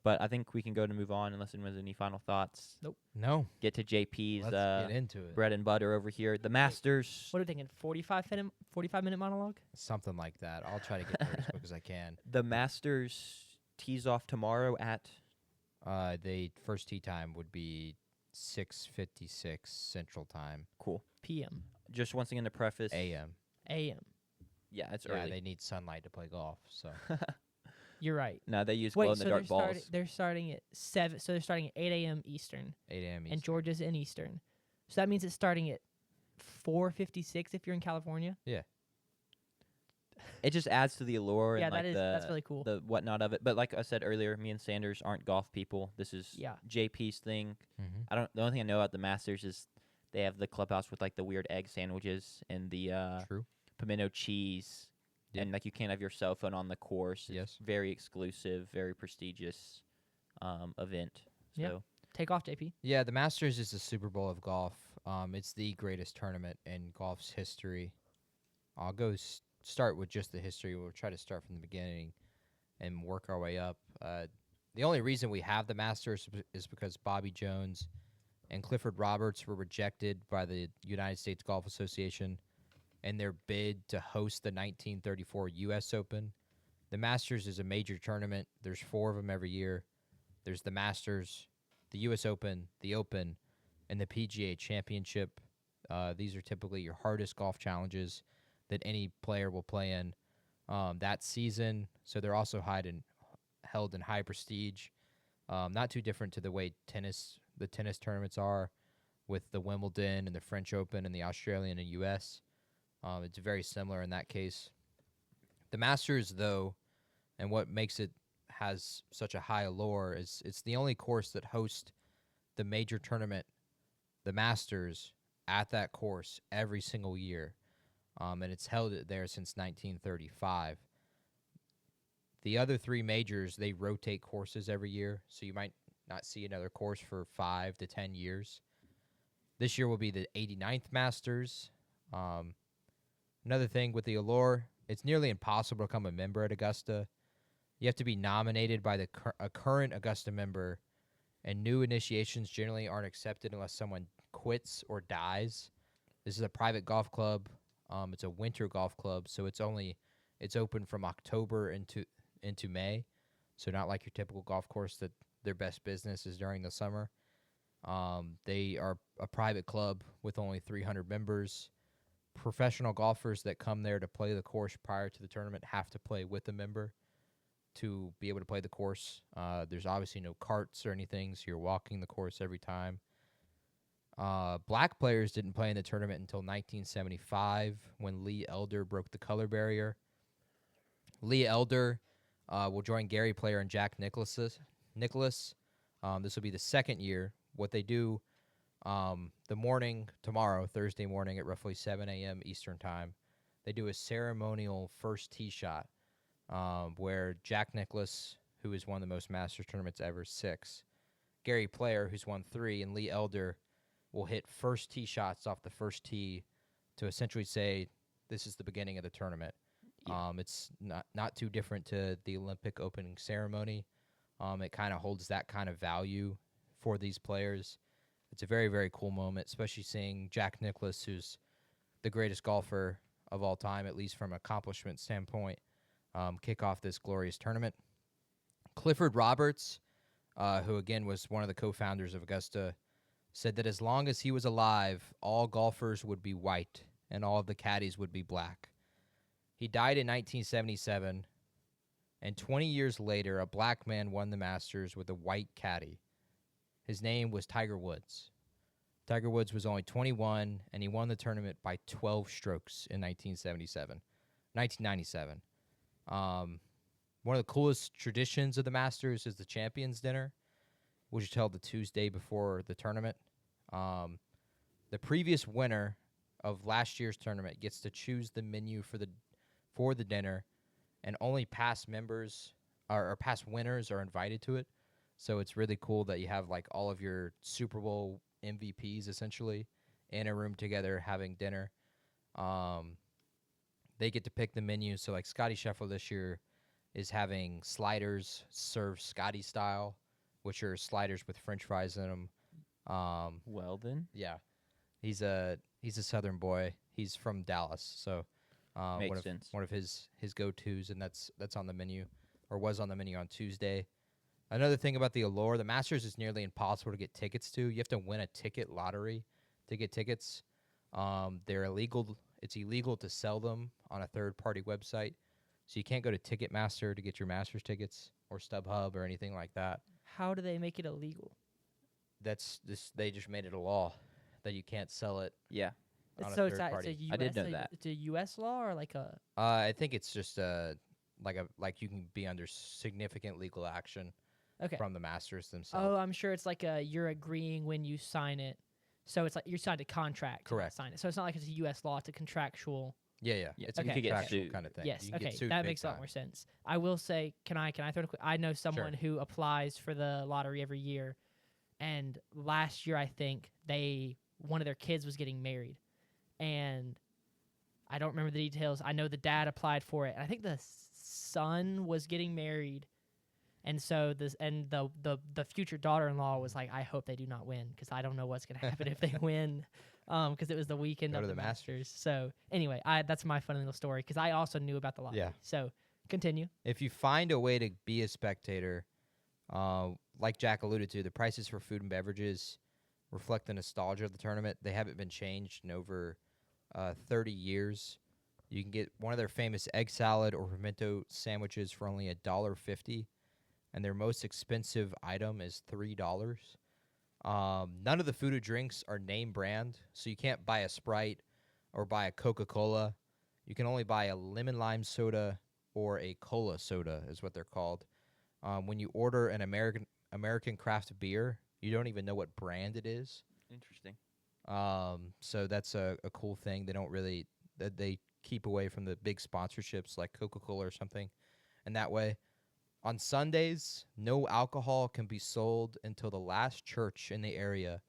But I think we can go to move on unless anyone has any final thoughts. No, Get to JP's let's get into it. bread and butter over here. The Masters. What are we thinking? 45-minute monologue? Something like that. I'll try to get through as quick as I can. The Masters tees off tomorrow at The first tee time would be 6:56 Central Time, cool. PM. Just once again to preface. AM. AM. Yeah, it's Yeah, early. they need sunlight to play golf. So You're right. No, they use Wait, glow in so the dark balls. they're starting at 7. So they're starting at 8 a.m. Eastern, 8 a.m. and Eastern. Georgia's in Eastern. So that means it's starting at 4:56 if you're in California. It just adds to the allure Yeah, and that's really cool. the whatnot of it. But like I said earlier, me and Sanders aren't golf people. This is Yeah. JP's thing. Mhm. The only thing I know about the Masters is they have the clubhouse with like the weird egg sandwiches and the True. pimento cheese, Yep. and like you can't have your cell phone on the course. It's Yes. very exclusive, very prestigious event. Yeah. So Take off, JP. Yeah, the Masters is the Super Bowl of golf. It's the greatest tournament in golf's history. I'll go start with just the history. We'll try to start from the beginning and work our way up. The only reason we have the Masters is because Bobby Jones and Clifford Roberts were rejected by the United States Golf Association in their bid to host the 1934 U.S. Open. The Masters is a major tournament. There's 4 of them every year. There's the Masters, the U.S. Open, and the PGA Championship. These are typically your hardest golf challenges that any player will play in that season. So they're also held in high prestige. Not too different to the way the tennis tournaments are with the Wimbledon and the French Open and the Australian and U.S. It's very similar in that case. The Masters, though, and what makes it has such a high allure is it's the only course that hosts the major tournament, the Masters, at that course every single year. And it's held there since 1935. The other 3 majors, they rotate courses every year, so you might not see another course for 5 to 10 years. This year will be the 89th Masters. Another thing with the allure, it's nearly impossible to become a member at Augusta. You have to be nominated by a current Augusta member, and new initiations generally aren't accepted unless someone quits or dies. This is a private golf club. It's a winter golf club, so it's open from October into May. So not like your typical golf course that their best business is during the summer. They are a private club with only 300 members. Professional golfers that come there to play the course prior to the tournament have to play with a member to be able to play the course. There's obviously no carts or anything, so you're walking the course every time. Black players didn't play in the tournament until 1975 when Lee Elder broke the color barrier. Lee Elder will join Gary Player and Jack Nicklaus. This will be the second year. What they do the morning tomorrow, Thursday morning at roughly 7 a.m. Eastern time, they do a ceremonial first tee shot where Jack Nicklaus, who has won the most Masters tournaments ever, 6, Gary Player, who's won 3, and Lee Elder will hit first tee shots off the first tee to essentially say this is the beginning of the tournament. Yeah. It's not too different to the Olympic opening ceremony. It kind of holds that kind of value for these players. It's a very, very cool moment, especially seeing Jack Nicklaus, who's the greatest golfer of all time, at least from an accomplishment standpoint, kick off this glorious tournament. Clifford Roberts, who again was one of the co-founders of Augusta, said that as long as he was alive, all golfers would be white and all of the caddies would be black. He died in 1977, and 20 years later, a black man won the Masters with a white caddy. His name was Tiger Woods. Tiger Woods was only 21, and he won the tournament by 12 strokes in 1997. One of the coolest traditions of the Masters is the Champions Dinner, which is held the Tuesday before the tournament. The previous winner of last year's tournament gets to choose the menu for the dinner, and only past members or past winners are invited to it. So it's really cool that you have like all of your Super Bowl MVPs essentially in a room together having dinner. They get to pick the menu. So like Scotty Scheffler this year is having sliders served Scotty style, which are sliders with French fries in them. Well then, Yeah, he's a Southern boy. He's from Dallas, so makes sense. One of his go-tos, and that's on the menu, or was on the menu on Tuesday. Another thing about the Allure, the Masters is nearly impossible to get tickets to. You have to win a ticket lottery to get tickets. They're illegal. It's illegal to sell them on a third-party website, so you can't go to Ticketmaster to get your Masters tickets or StubHub or anything like that. How do they make it illegal? They just made it a law that you can't sell it. Yeah. On a So third party. it's a US, I did know that. It's a U.S. law or like a. I think it's just like you can be under significant legal action Okay. from the Masters themselves. Oh, I'm sure it's like you're agreeing when you sign it. So it's like you signed a contract. to not Correct. Sign it. So it's not like it's a U.S. law. It's a contractual. Yeah. Yeah, It's okay. a You could get contractual sued. kind of thing. Yes. You can get Okay. sued That big makes a lot time. more sense. I will say, can I throw in a quick? I know someone who applies for the lottery every year, and last year I think one of their kids was getting married, and I don't remember the details. I know the dad applied for it, and I think the son was getting married, and so the future daughter-in-law was like, I hope they do not win because I don't know what's gonna happen if they win, because it was the weekend Go of to the the Masters. Masters. So anyway, that's my fun little story because I also knew about the lottery. Yeah. So continue. If you find a way to be a spectator, like Jack alluded to, the prices for food and beverages reflect the nostalgia of the tournament. They haven't been changed in over 30 years. You can get one of their famous egg salad or pimento sandwiches for only $1.50, and their most expensive item is $3. None of the food or drinks are name brand, so you can't buy a Sprite or buy a Coca-Cola. You can only buy a lemon lime soda or a cola soda is what they're called. When you order an American craft beer, you don't even know what brand it is. Interesting. So that's a cool thing. They don't really they keep away from the big sponsorships like Coca-Cola or something. And that way, on Sundays, no alcohol can be sold until the last church in the area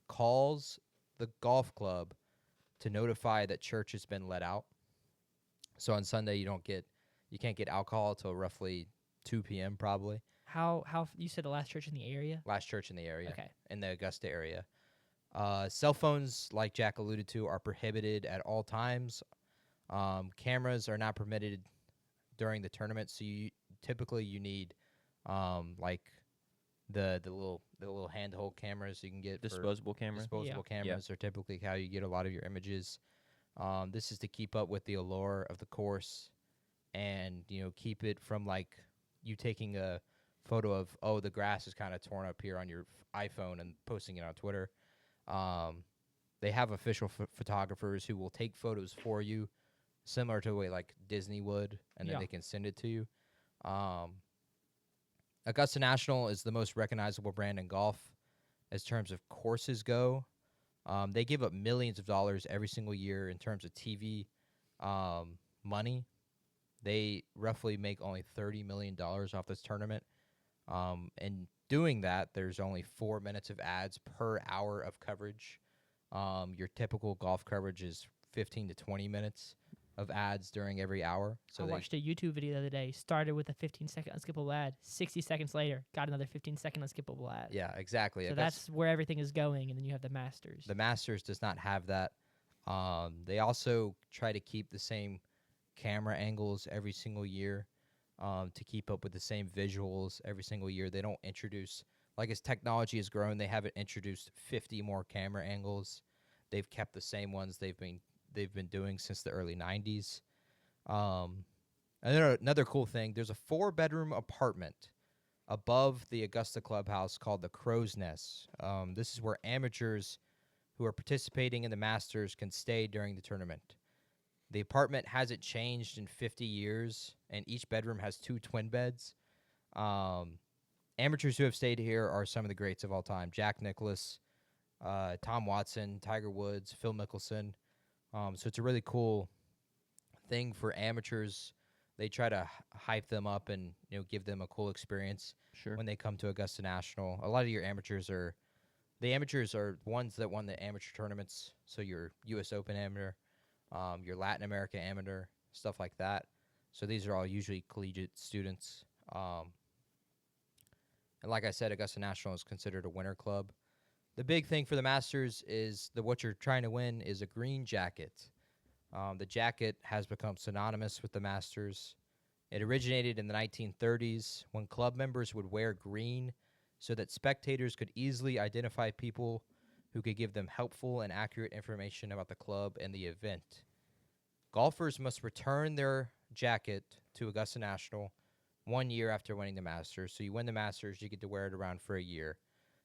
calls the golf club to notify that church has been let out. So on Sunday, you can't get alcohol till roughly 2 p.m. probably. You said the last church in the area? Last church in the area, Okay. in the Augusta area. Cell phones, like Jack alluded to, are prohibited at all times. Cameras are not permitted during the tournament, so typically you need like the little handheld cameras you can get. Disposable cameras. Disposable cameras are typically how you get a lot of your images. This is to keep up with the allure of the course, and keep it from like you taking a photo of the grass is kind of torn up here on your iPhone and posting it on Twitter. They have official photographers who will take photos for you, similar to the way like Disney would, and then they can send it to you. Augusta National is the most recognizable brand in golf as terms of courses go. They give up millions of dollars every single year in terms of TV money. They roughly make only $30 million off this tournament. And doing that, there's only 4 minutes of ads per hour of coverage. Your typical golf coverage is 15 to 20 minutes of ads during every hour. So I watched a YouTube video the other day. Started with a 15-second unskippable ad. 60 seconds later, got another 15-second unskippable ad. Yeah, exactly. So that's where everything is going, and then you have the Masters. The Masters does not have that. They also try to keep the same camera angles every single year to keep up with the same visuals every single year. They don't introduce, like as technology has grown, they haven't introduced 50 more camera angles. They've kept the same ones they've been doing since the early 90s. Another cool thing, there's a 4-bedroom apartment above the Augusta clubhouse called the Crow's Nest. This is where amateurs who are participating in the Masters can stay during the tournament. The apartment hasn't changed in 50 years, and each bedroom has 2 twin beds. Amateurs who have stayed here are some of the greats of all time. Jack Nicklaus, Tom Watson, Tiger Woods, Phil Mickelson. So it's a really cool thing for amateurs. They try to hype them up and give them a cool experience when they come to Augusta National. A lot of your amateurs are ones that won the amateur tournaments. So your U.S. Open amateur, your Latin America amateur, stuff like that. So these are all usually collegiate students. And like I said, Augusta National is considered a winter club. The big thing for the Masters is what you're trying to win is a green jacket. The jacket has become synonymous with the Masters. It originated in the 1930s when club members would wear green so that spectators could easily identify people who could give them helpful and accurate information about the club and the event. Golfers must return their jacket to Augusta National 1 year after winning the Masters. So you win the Masters, you get to wear it around for a year.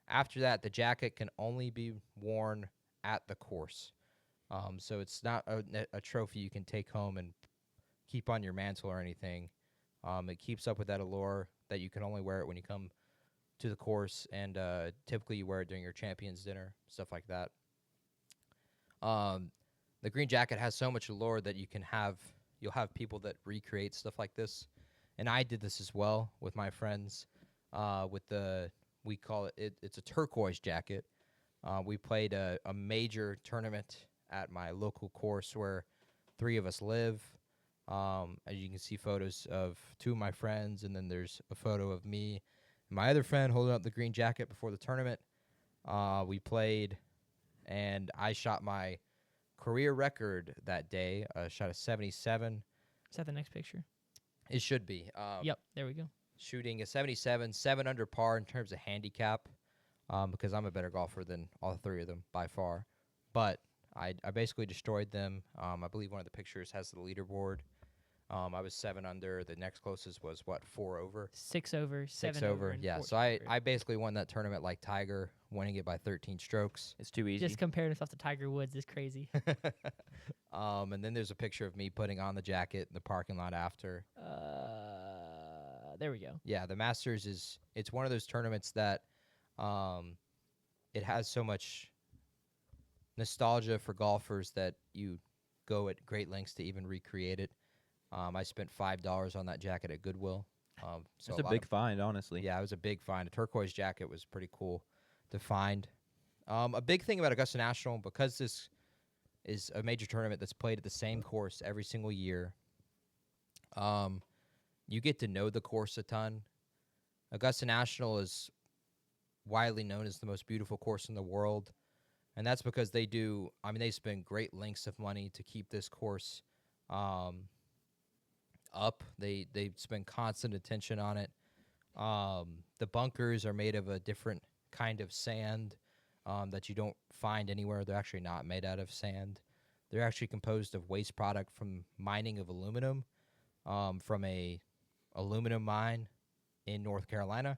After that, the jacket can only be worn at the course. So it's not a trophy you can take home and keep on your mantle or anything. It keeps up with that allure that you can only wear it when you come to the course, and typically you wear it during your Champions Dinner, stuff like that. The green jacket has so much allure that you'll have people that recreate stuff like this, and I did this as well with my friends. We call it's a turquoise jacket. We played a major tournament at my local course where 3 of us live. As you can see photos of 2 of my friends, and then there's a photo of me and my other friend holding up the green jacket before the tournament. We played, and I shot my career record that day. Shot a 77. Is that the next picture? It should be. Yep, there we go. Shooting a 77, 7 under par in terms of handicap, because I'm a better golfer than all 3 of them by far. But I basically destroyed them. I believe one of the pictures has the leaderboard. I was 7 under. The next closest was, 4 over? 6 over, 7 6 over, and yeah. 4 So I basically won that tournament like Tiger, winning it by 13 strokes. It's too easy. Just comparing himself to Tiger Woods is crazy. And then there's a picture of me putting on the jacket in the parking lot after. There we go. Yeah, the Masters it's one of those tournaments that it has so much nostalgia for golfers that you go at great lengths to even recreate it. I spent $5 on that jacket at Goodwill. So it's a big find, honestly. Yeah, it was a big find. A turquoise jacket was pretty cool to find. A big thing about Augusta National, because this is a major tournament that's played at the same course every single year, you get to know the course a ton. Augusta National is widely known as the most beautiful course in the world, and that's because they spend great lengths of money to keep this course up. They spend constant attention on it. The bunkers are made of a different kind of sand that you don't find anywhere. They're actually not made out of sand. They're actually composed of waste product from mining of aluminum from a aluminum mine in North Carolina.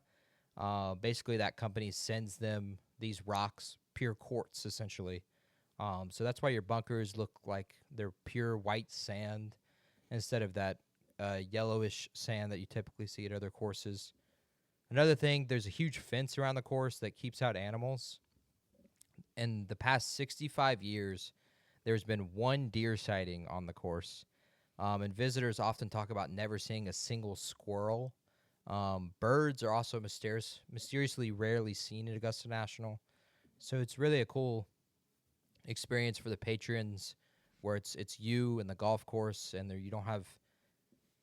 Basically, that company sends them these rocks, pure quartz, essentially. So that's why your bunkers look like they're pure white sand instead of that yellowish sand that you typically see at other courses. Another thing, there's a huge fence around the course that keeps out animals. In the past 65 years, there's been one deer sighting on the course. And visitors often talk about never seeing a single squirrel. Birds are also mysteriously rarely seen at Augusta National. So it's really a cool experience for the patrons where it's you and the golf course, and you don't have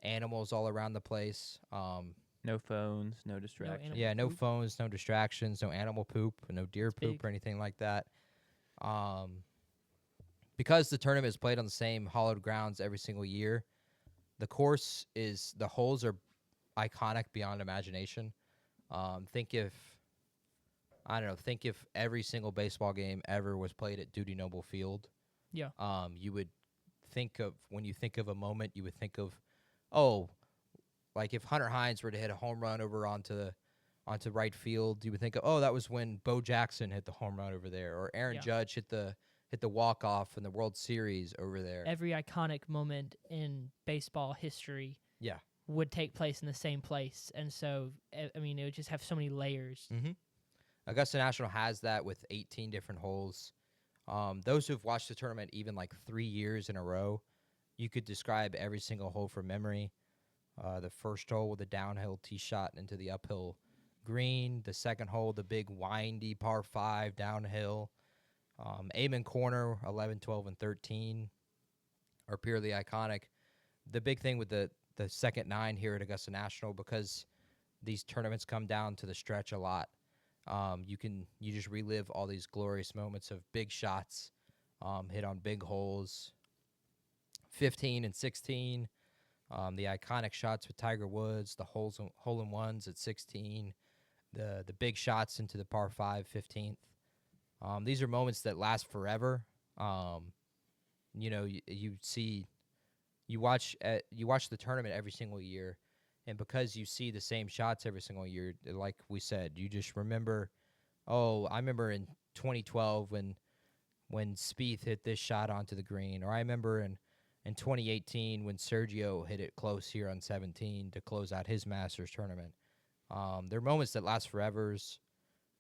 animals all around the place. No phones, no distractions. animal Yeah, no poop. phones, no distractions, no animal poop, no deer It's poop big. or anything like that. Because the tournament is played on the same hollowed grounds every single year, the holes are iconic beyond imagination. Think if every single baseball game ever was played at Duty Noble Field. Yeah. You would when you think of a moment, you would think of, oh, like if Hunter Hines were to hit a home run over onto right field, you would think of, oh, that was when Bo Jackson hit the home run over there, or Aaron Yeah. Judge hit the walk off in the World Series over there. Every iconic moment in baseball history Yeah. would take place in the same place, and so I mean, it would just have so many layers. Mm-hmm. Augusta National has that with 18 different holes. Those who've watched the tournament even like 3 years in a row, you could describe every single hole from memory. The first hole with a downhill tee shot into the uphill green. The second hole, the big windy par 5 downhill. Amen Corner, 11, 12, and 13 are purely iconic. The big thing with the second 9 here at Augusta National, because these tournaments come down to the stretch a lot, you just relive all these glorious moments of big shots hit on big holes. 15 and 16, the iconic shots with Tiger Woods, the hole-in-ones at 16, the big shots into the par 5, 15th. These are moments that last forever. You watch the tournament every single year, and because you see the same shots every single year, like we said, you just remember. Oh, I remember in 2012 when Spieth hit this shot onto the green, or I remember in 2018 when Sergio hit it close here on 17 to close out his Masters tournament. They're moments that last forever.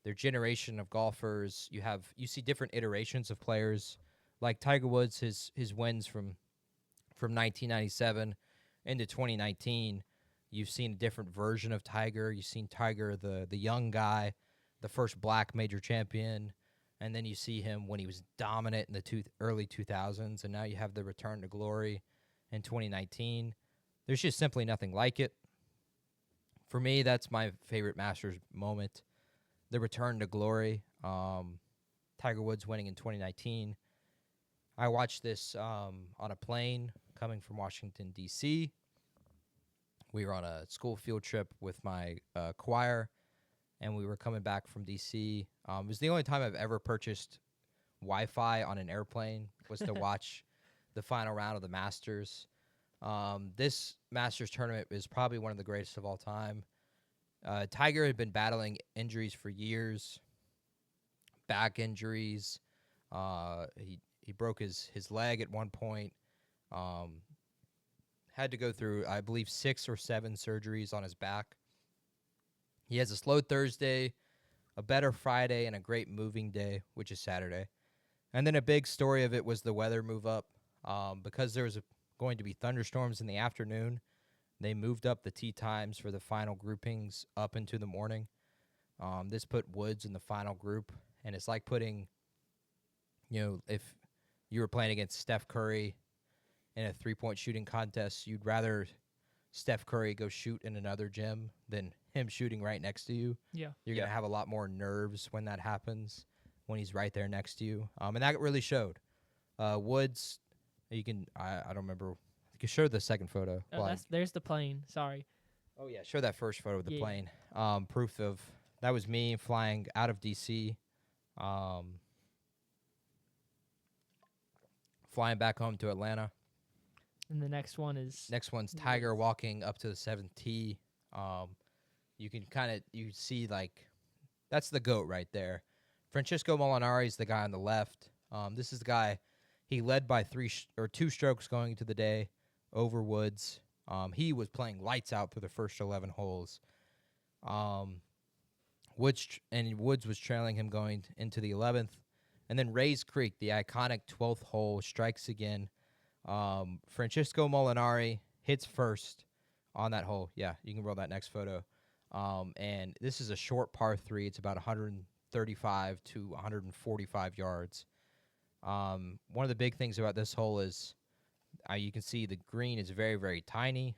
Their generation of golfers, you see different iterations of players, like Tiger Woods, his wins from 1997 into 2019. You've seen a different version of Tiger. You've seen Tiger, the young guy, the first black major champion, and then you see him when he was dominant in the early 2000s, and now you have the return to glory in 2019. There's just simply nothing like it. For me, that's my favorite Masters moment. The return to glory, Tiger Woods winning in 2019. I watched this on a plane coming from Washington, D.C. We were on a school field trip with my choir, and we were coming back from D.C. It was the only time I've ever purchased Wi-Fi on an airplane, was to watch the final round of the Masters. This Masters tournament is probably one of the greatest of all time. Tiger had been battling injuries for years, back injuries. He broke his leg at one point. Had to go through, I believe, 6 or 7 surgeries on his back. He has a slow Thursday, a better Friday, and a great moving day, which is Saturday. And then a big story of it was the weather move up. Because there was going to be thunderstorms in the afternoon, they moved up the tee times for the final groupings up into the morning. This put Woods in the final group, and it's like putting, if you were playing against Steph Curry in a 3-point shooting contest, you'd rather Steph Curry go shoot in another gym than him shooting right next to you. Yeah. You're going to have a lot more nerves when that happens, when he's right there next to you. And that really showed. Woods, you can, I don't remember. You can show the second photo. Oh, there's the plane. Sorry. Oh, yeah, show that first photo of the Yeah. plane. Proof of, that was me flying out of D.C., flying back home to Atlanta. And the next one is Next one's Tiger walking up to the 7th tee. You can you see, like, that's the GOAT right there. Francisco Molinari is the guy on the left. This is the guy, he led by 2 strokes going into the day over Woods. He was playing lights out through the first 11 holes. Woods was trailing him going into the 11th. And then Rays Creek, the iconic 12th hole, strikes again. Francisco Molinari hits first on that hole. Yeah, you can roll that next photo. And this is a short par 3. It's about 135 to 145 yards. One of the big things about this hole is you can see the green is very, very tiny.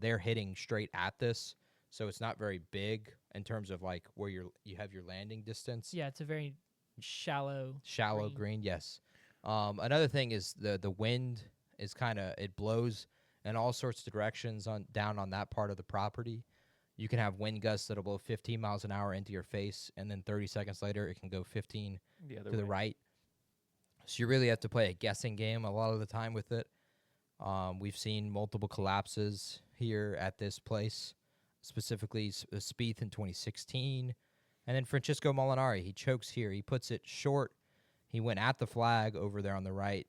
They're hitting straight at this, so it's not very big in terms of like where you have your landing distance. Yeah, it's a very shallow green. Yes. Another thing is the wind is it blows in all sorts of directions down on that part of the property. You can have wind gusts that'll blow 15 miles an hour into your face, and then 30 seconds later it can go 15 to the right. So you really have to play a guessing game a lot of the time with it. We've seen multiple collapses here at this place, specifically Spieth in 2016. And then Francisco Molinari, he chokes here. He puts it short. He went at the flag over there on the right.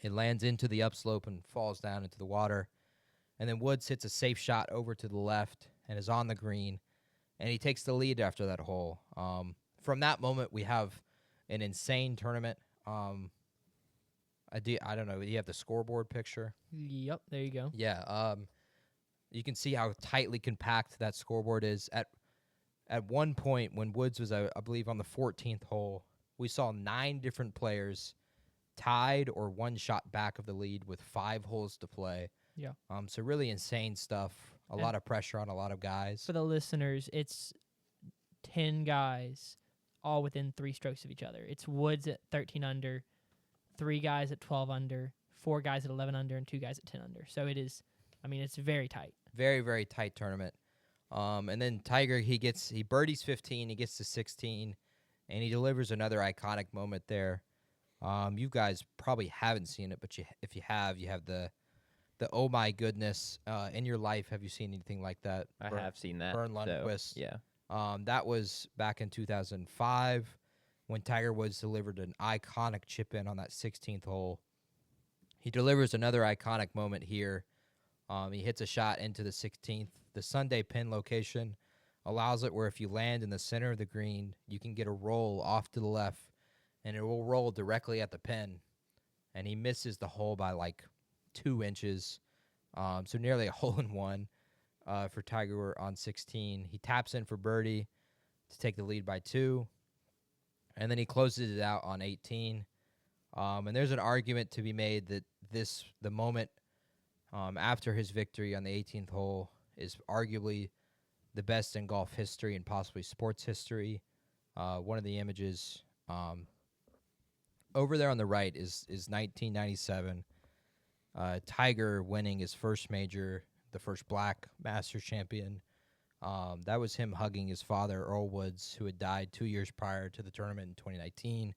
It lands into the upslope and falls down into the water. And then Woods hits a safe shot over to the left and is on the green. And he takes the lead after that hole. From that moment, we have an insane tournament. I don't know. Do you have the scoreboard picture? Yep, there you go. Yeah. You can see how tightly compact that scoreboard is. At one point, when Woods was, I believe, on the 14th hole, we saw 9 different players tied or one shot back of the lead with 5 holes to play. Yeah. So really insane stuff. A lot of pressure on a lot of guys. For the listeners, it's 10 guys all within 3 strokes of each other. It's Woods at 13 under, 3 guys at 12 under, 4 guys at 11 under, and 2 guys at 10 under. So it is, it's very tight. Very, very tight tournament. And then Tiger, he birdies 15, he gets to 16, and he delivers another iconic moment there. You guys probably haven't seen it, but if you have the oh my goodness, in your life, have you seen anything like that? I have seen that. Vern Lundquist. So, yeah. That was back in 2005 when Tiger Woods delivered an iconic chip in on that 16th hole. He delivers another iconic moment here. He hits a shot into the 16th. The Sunday pin location allows it where if you land in the center of the green, you can get a roll off to the left, and it will roll directly at the pin. And he misses the hole by like 2 inches, so nearly a hole in one for Tiger on 16. He taps in for birdie to take the lead by 2, and then he closes it out on 18. And there's an argument to be made that the moment after his victory on the 18th hole is arguably the best in golf history and possibly sports history. One of the images over there on the right is 1997. Tiger winning his first major, the first black Masters champion. That was him hugging his father, Earl Woods, who had died 2 years prior to the tournament in 2019.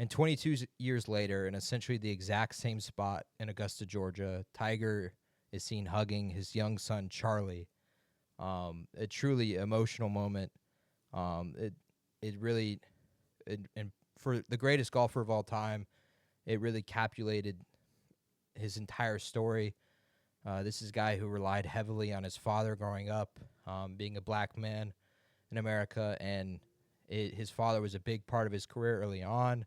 And 22 years later, in essentially the exact same spot in Augusta, Georgia, Tiger is seen hugging his young son, Charlie. A truly emotional moment. It really, and for the greatest golfer of all time, it really capulated his entire story. This is a guy who relied heavily on his father growing up, being a black man in America, and his father was a big part of his career early on,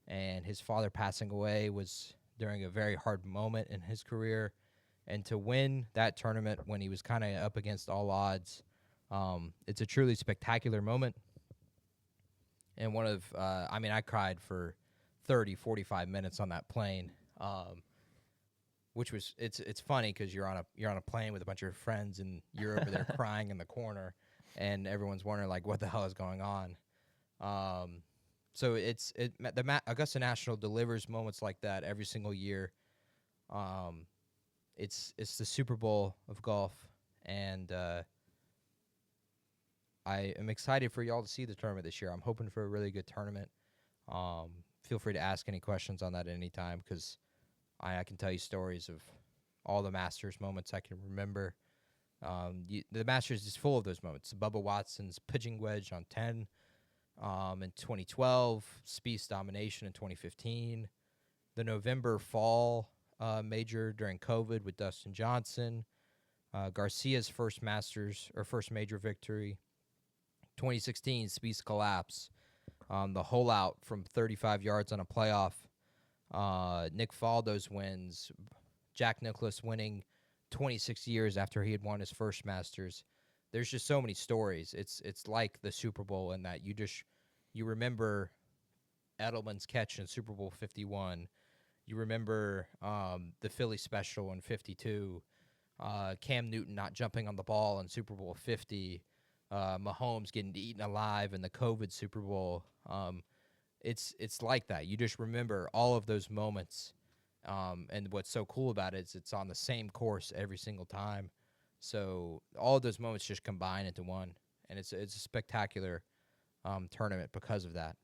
and his father passing away was during a very hard moment in his career, and to win that tournament when he was kind of up against all odds, it's a truly spectacular moment, and I cried for 30, 45 minutes on that plane. which was it's funny because you're on a plane with a bunch of friends and you're over there crying in the corner, and everyone's wondering like what the hell is going on. So Augusta National delivers moments like that every single year. It's the Super Bowl of golf, and I am excited for y'all to see the tournament this year. I'm hoping for a really good tournament. Feel free to ask any questions on that at any time, because I can tell you stories of all the Masters moments I can remember. The Masters is full of those moments. Bubba Watson's pitching wedge on 10 in 2012, Spieth's domination in 2015, the November fall major during COVID with Dustin Johnson, Garcia's first major victory, 2016 Spieth's collapse, the hole out from 35 yards on a playoff, Nick Faldo's wins, Jack Nicklaus winning 26 years after he had won his first Masters. There's just so many stories. It's like the Super Bowl in that you remember Edelman's catch in Super Bowl 51. You remember the Philly special in 52. Cam Newton not jumping on the ball in Super Bowl 50. Mahomes getting eaten alive in the COVID Super Bowl. It's like that. You just remember all of those moments. And what's so cool about it is it's on the same course every single time. So all of those moments just combine into one, and it's a spectacular tournament because of that.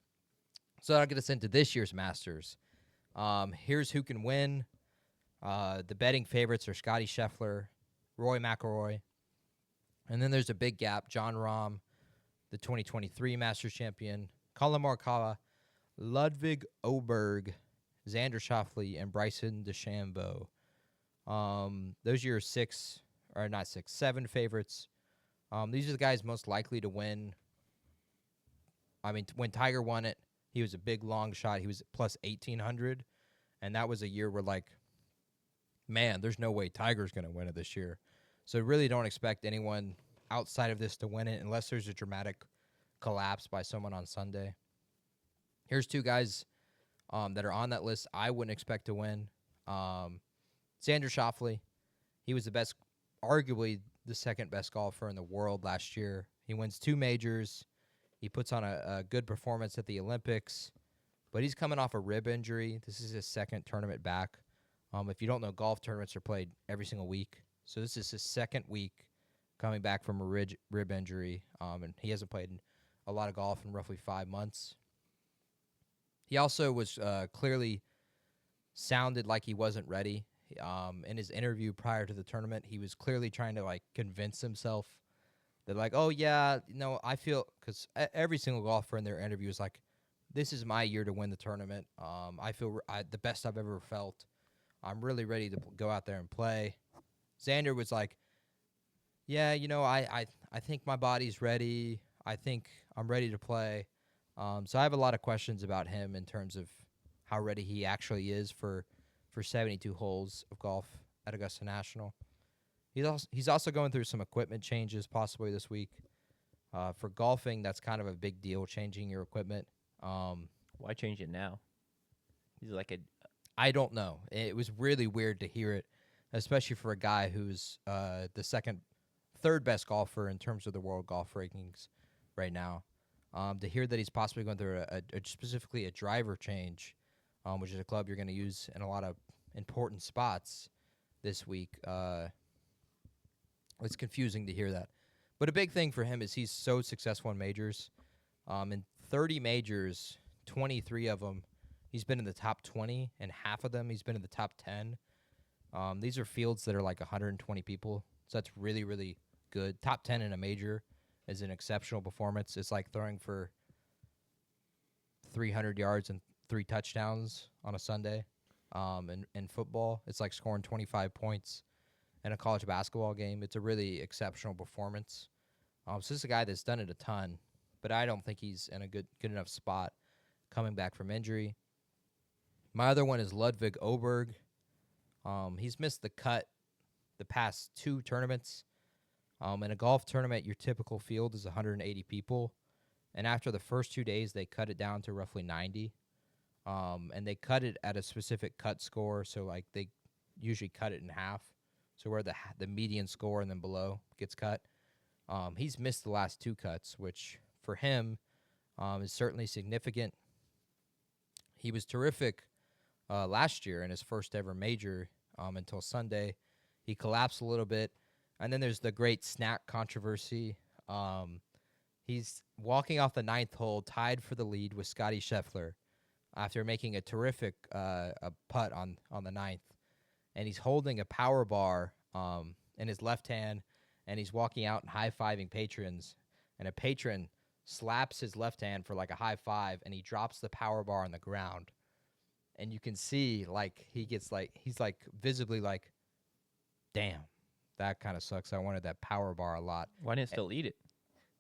So that'll get us into this year's Masters. Here's who can win. The betting favorites are Scotty Scheffler, Roy McIlroy, and then there's a big gap. Jon Rahm, the 2023 Masters champion, Collin Morikawa, Ludwig Oberg, Xander Schauffele, and Bryson DeChambeau. Those are your seven favorites. These are the guys most likely to win. I mean, when Tiger won it, he was a big long shot. He was plus 1,800, and that was a year where, like, man, there's no way Tiger's going to win it this year. So really don't expect anyone outside of this to win it unless there's a dramatic collapse by someone on Sunday. Here's two guys that are on that list I wouldn't expect to win. Xander Schauffele, he was arguably the second best golfer in the world last year. He wins 2 majors. He puts on a good performance at the Olympics, but he's coming off a rib injury. This is his second tournament back. If you don't know, golf tournaments are played every single week. So this is his second week coming back from a rib injury, and he hasn't played a lot of golf in roughly 5 months. He also was clearly sounded like he wasn't ready. In his interview prior to the tournament, he was clearly trying to, like, convince himself that, like, oh, yeah, I feel, because every single golfer in their interview is like, this is my year to win the tournament. I feel the best I've ever felt. I'm really ready to go out there and play. Xander was like, yeah, I think my body's ready. I think I'm ready to play. So I have a lot of questions about him in terms of how ready he actually is for 72 holes of golf at Augusta National. He's also going through some equipment changes possibly this week. For golfing, that's kind of a big deal, changing your equipment. Why change it now? He's like I don't know. It was really weird to hear it, especially for a guy who's the third best golfer in terms of the world golf rankings right now. To hear that he's possibly going through specifically a driver change, which is a club you're going to use in a lot of important spots this week. It's confusing to hear that. But a big thing for him is he's so successful in majors. In 30 majors, 23 of them, he's been in the top 20, and half of them he's been in the top 10. These are fields that are like 120 people, so that's really, really good. Top 10 in a major is an exceptional performance. It's like throwing for 300 yards and 3 touchdowns on a Sunday. In football, it's like scoring 25 points in a college basketball game. It's a really exceptional performance. So this is a guy that's done it a ton, but I don't think he's in a good enough spot coming back from injury. My other one is Ludwig Oberg. He's missed the cut the past 2 tournaments. In a golf tournament, your typical field is 180 people, and after the first 2 days, they cut it down to roughly 90. And they cut it at a specific cut score, so like usually cut it in half, so where the median score and then below gets cut. He's missed the last 2 cuts, which for him is certainly significant. He was terrific last year in his first ever major until Sunday. He collapsed a little bit. And then there's the great snack controversy. He's walking off the 9th hole, tied for the lead with Scotty Scheffler after making a terrific a putt on the 9th. And he's holding a power bar in his left hand, and he's walking out and high-fiving patrons. And a patron slaps his left hand for like a high five, and he drops the power bar on the ground. And you can see, like, he's visibly like, damn, that kind of sucks. I wanted that power bar a lot. Why didn't still eat it?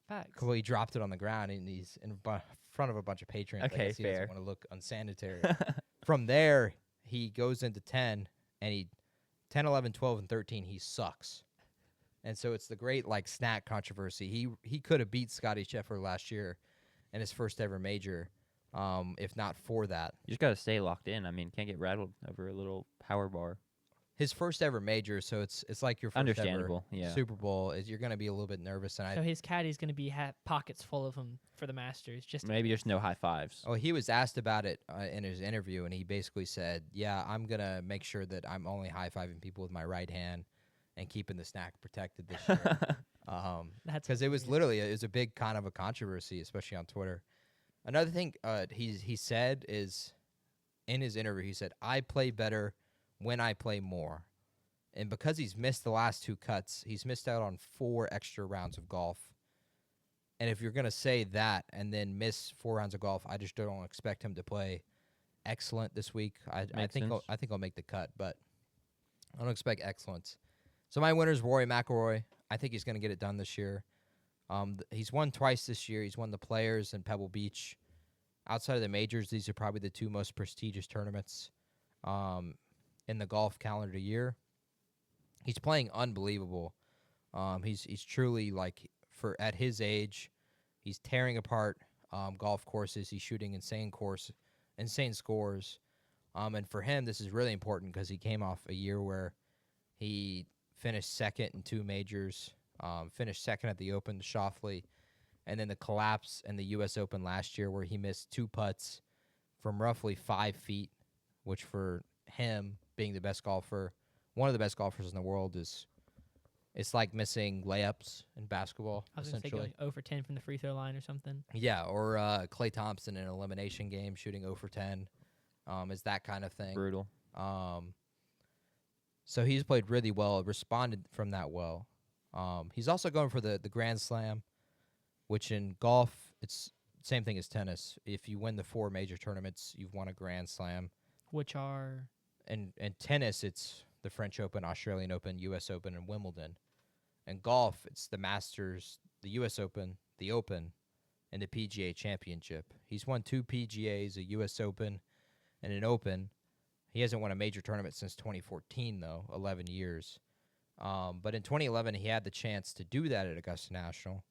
Facts. Well, he dropped it on the ground, and he's in front of a bunch of patrons. Okay, I guess he fair. doesn't want to look unsanitary. From there, he goes into 10, and 10, 11, 12, and 13, he sucks. And so it's the great, like, snack controversy. He could have beat Scotty Scheffler last year in his first ever major, if not for that. You just got to stay locked in. I mean, can't get rattled over a little power bar. His first ever major, so it's like your first Understandable, ever yeah. Super Bowl. Is you're going to be a little bit nervous. And So his caddy's going to be pockets full of them for the Masters. Just Maybe just no high fives. he was asked about it in his interview, and he basically said, yeah, I'm going to make sure that I'm only high-fiving people with my right hand and keeping the snack protected this year. That's Because it was literally it was a big kind of a controversy, especially on Twitter. Another thing he said is, in his interview, he said, I play better when I play more. And because he's missed the last 2 cuts, he's missed out on 4 extra rounds of golf. And if you're going to say that and then miss 4 rounds of golf, I just don't expect him to play excellent this week. I think I'll make the cut, but I don't expect excellence. So my winner is Rory McIlroy. I think he's going to get it done this year. He's won twice this year. He's won the Players and Pebble Beach. Outside of the majors, these are probably the 2 most prestigious tournaments in the golf calendar year. He's playing unbelievable. He's truly, like, at his age, he's tearing apart golf courses. He's shooting insane scores. And for him, this is really important because he came off a year where he finished second in 2 majors, finished second at the Open to Schauffele, and then the collapse in the U.S. Open last year where he missed 2 putts from roughly 5 feet, which for him, being the best golfer, one of the best golfers in the world, it's like missing layups in basketball, I was going to say essentially. going 0 for 10 from the free throw line or something. Yeah, or Klay Thompson in an elimination game shooting 0 for 10 is that kind of thing. Brutal. So he's played really well, responded from that well. He's also going for the Grand Slam, which in golf, it's the same thing as tennis. If you win the 4 major tournaments, you've won a Grand Slam. Which are? And tennis, it's the French Open, Australian Open, U.S. Open, and Wimbledon. And golf, it's the Masters, the U.S. Open, and the PGA Championship. He's won 2 PGAs, a U.S. Open, and an Open. He hasn't won a major tournament since 2014, though, 11 years. But in 2011, he had the chance to do that at Augusta National.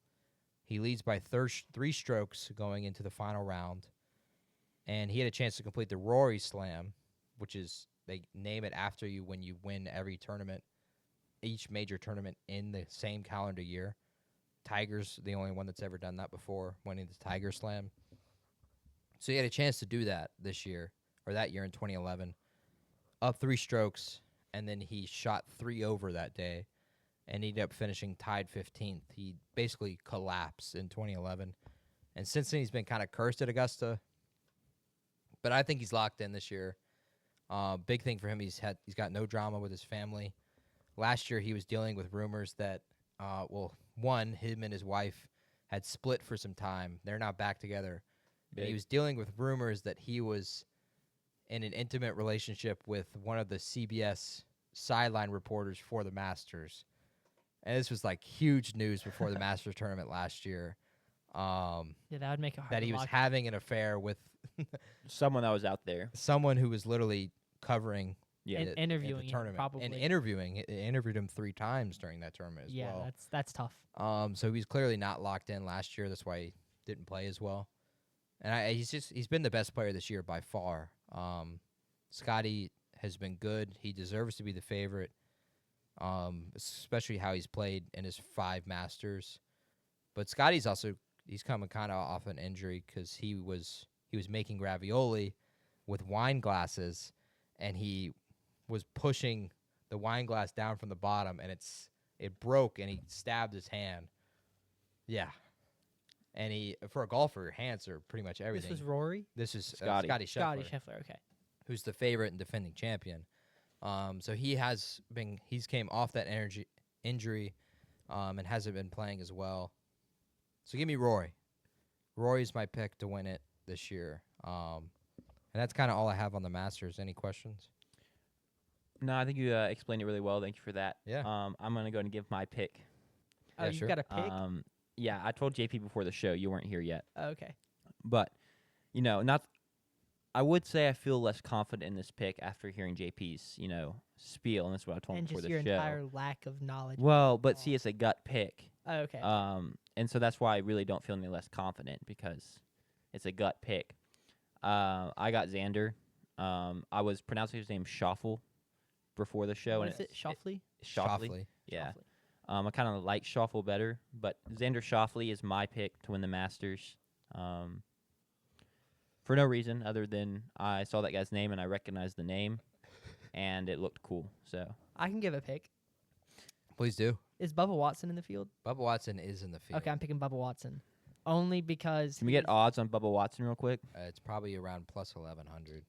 He leads by 3 strokes going into the final round. And he had a chance to complete the Rory Slam, which is, they name it after you when you win every tournament, each major tournament in the same calendar year. Tiger's the only one that's ever done that before, winning the Tiger Slam. So he had a chance to do that this year, or that year in 2011. Up 3 strokes, and then he shot 3 over that day, and ended up finishing tied 15th. He basically collapsed in 2011. And since then, he's been kind of cursed at Augusta. But I think he's locked in this year. Big thing for him, he's got no drama with his family. Last year, he was dealing with rumors that, him and his wife had split for some time. They're not back together. And he was dealing with rumors that he was in an intimate relationship with one of the CBS sideline reporters for the Masters. And this was like huge news before the Masters tournament last year. Yeah, that would make it hard. That he was having an affair with Someone that was out there. someone who was literally covering and the interviewing him, tournament. probably. And interviewed him 3 times during that tournament as well. Yeah, that's tough. So he's clearly not locked in last year. That's why he didn't play as well. And he's been the best player this year by far. Scotty has been good. He deserves to be the favorite, especially how he's played in his 5 Masters. But Scotty's also he's coming kind of off an injury because he was making ravioli with wine glasses, and he was pushing the wine glass down from the bottom, and it broke, and he stabbed his hand. Yeah. And for a golfer, hands are pretty much everything. This was Rory? This is Scotty. Scotty Scheffler, Scotty Scheffler, okay. who's the favorite and defending champion. So he's came off that injury, and hasn't been playing as well. So give me Rory. Rory's my pick to win it this year. And that's kind of all I have on the Masters. Any questions? No, I think you explained it really well. Thank you for that. Yeah. I'm going to go and give my pick. Oh, Yeah, you've sure. got a pick? Yeah, I told JP before the show. You weren't here yet. Oh, okay. But, I would say I feel less confident in this pick after hearing JP's, spiel, and that's what I told him And before just the your show. entire lack of knowledge. Well, but see, it's a gut pick. Oh, okay. And so that's why I really don't feel any less confident, because it's a gut pick. I got Xander. I was pronouncing his name Schauffele before the show. What and is it? Schauffele? Schauffele. Yeah. Schauffele. I kind of like Schauffele better, but Xander Schauffele is my pick to win the Masters. For no reason other than I saw that guy's name and I recognized the name, and it looked cool. So I can give a pick. Please do. Is Bubba Watson in the field? Bubba Watson is in the field. Okay, I'm picking Bubba Watson. Only because can we get odds on Bubba Watson real quick? It's probably around plus 1,100.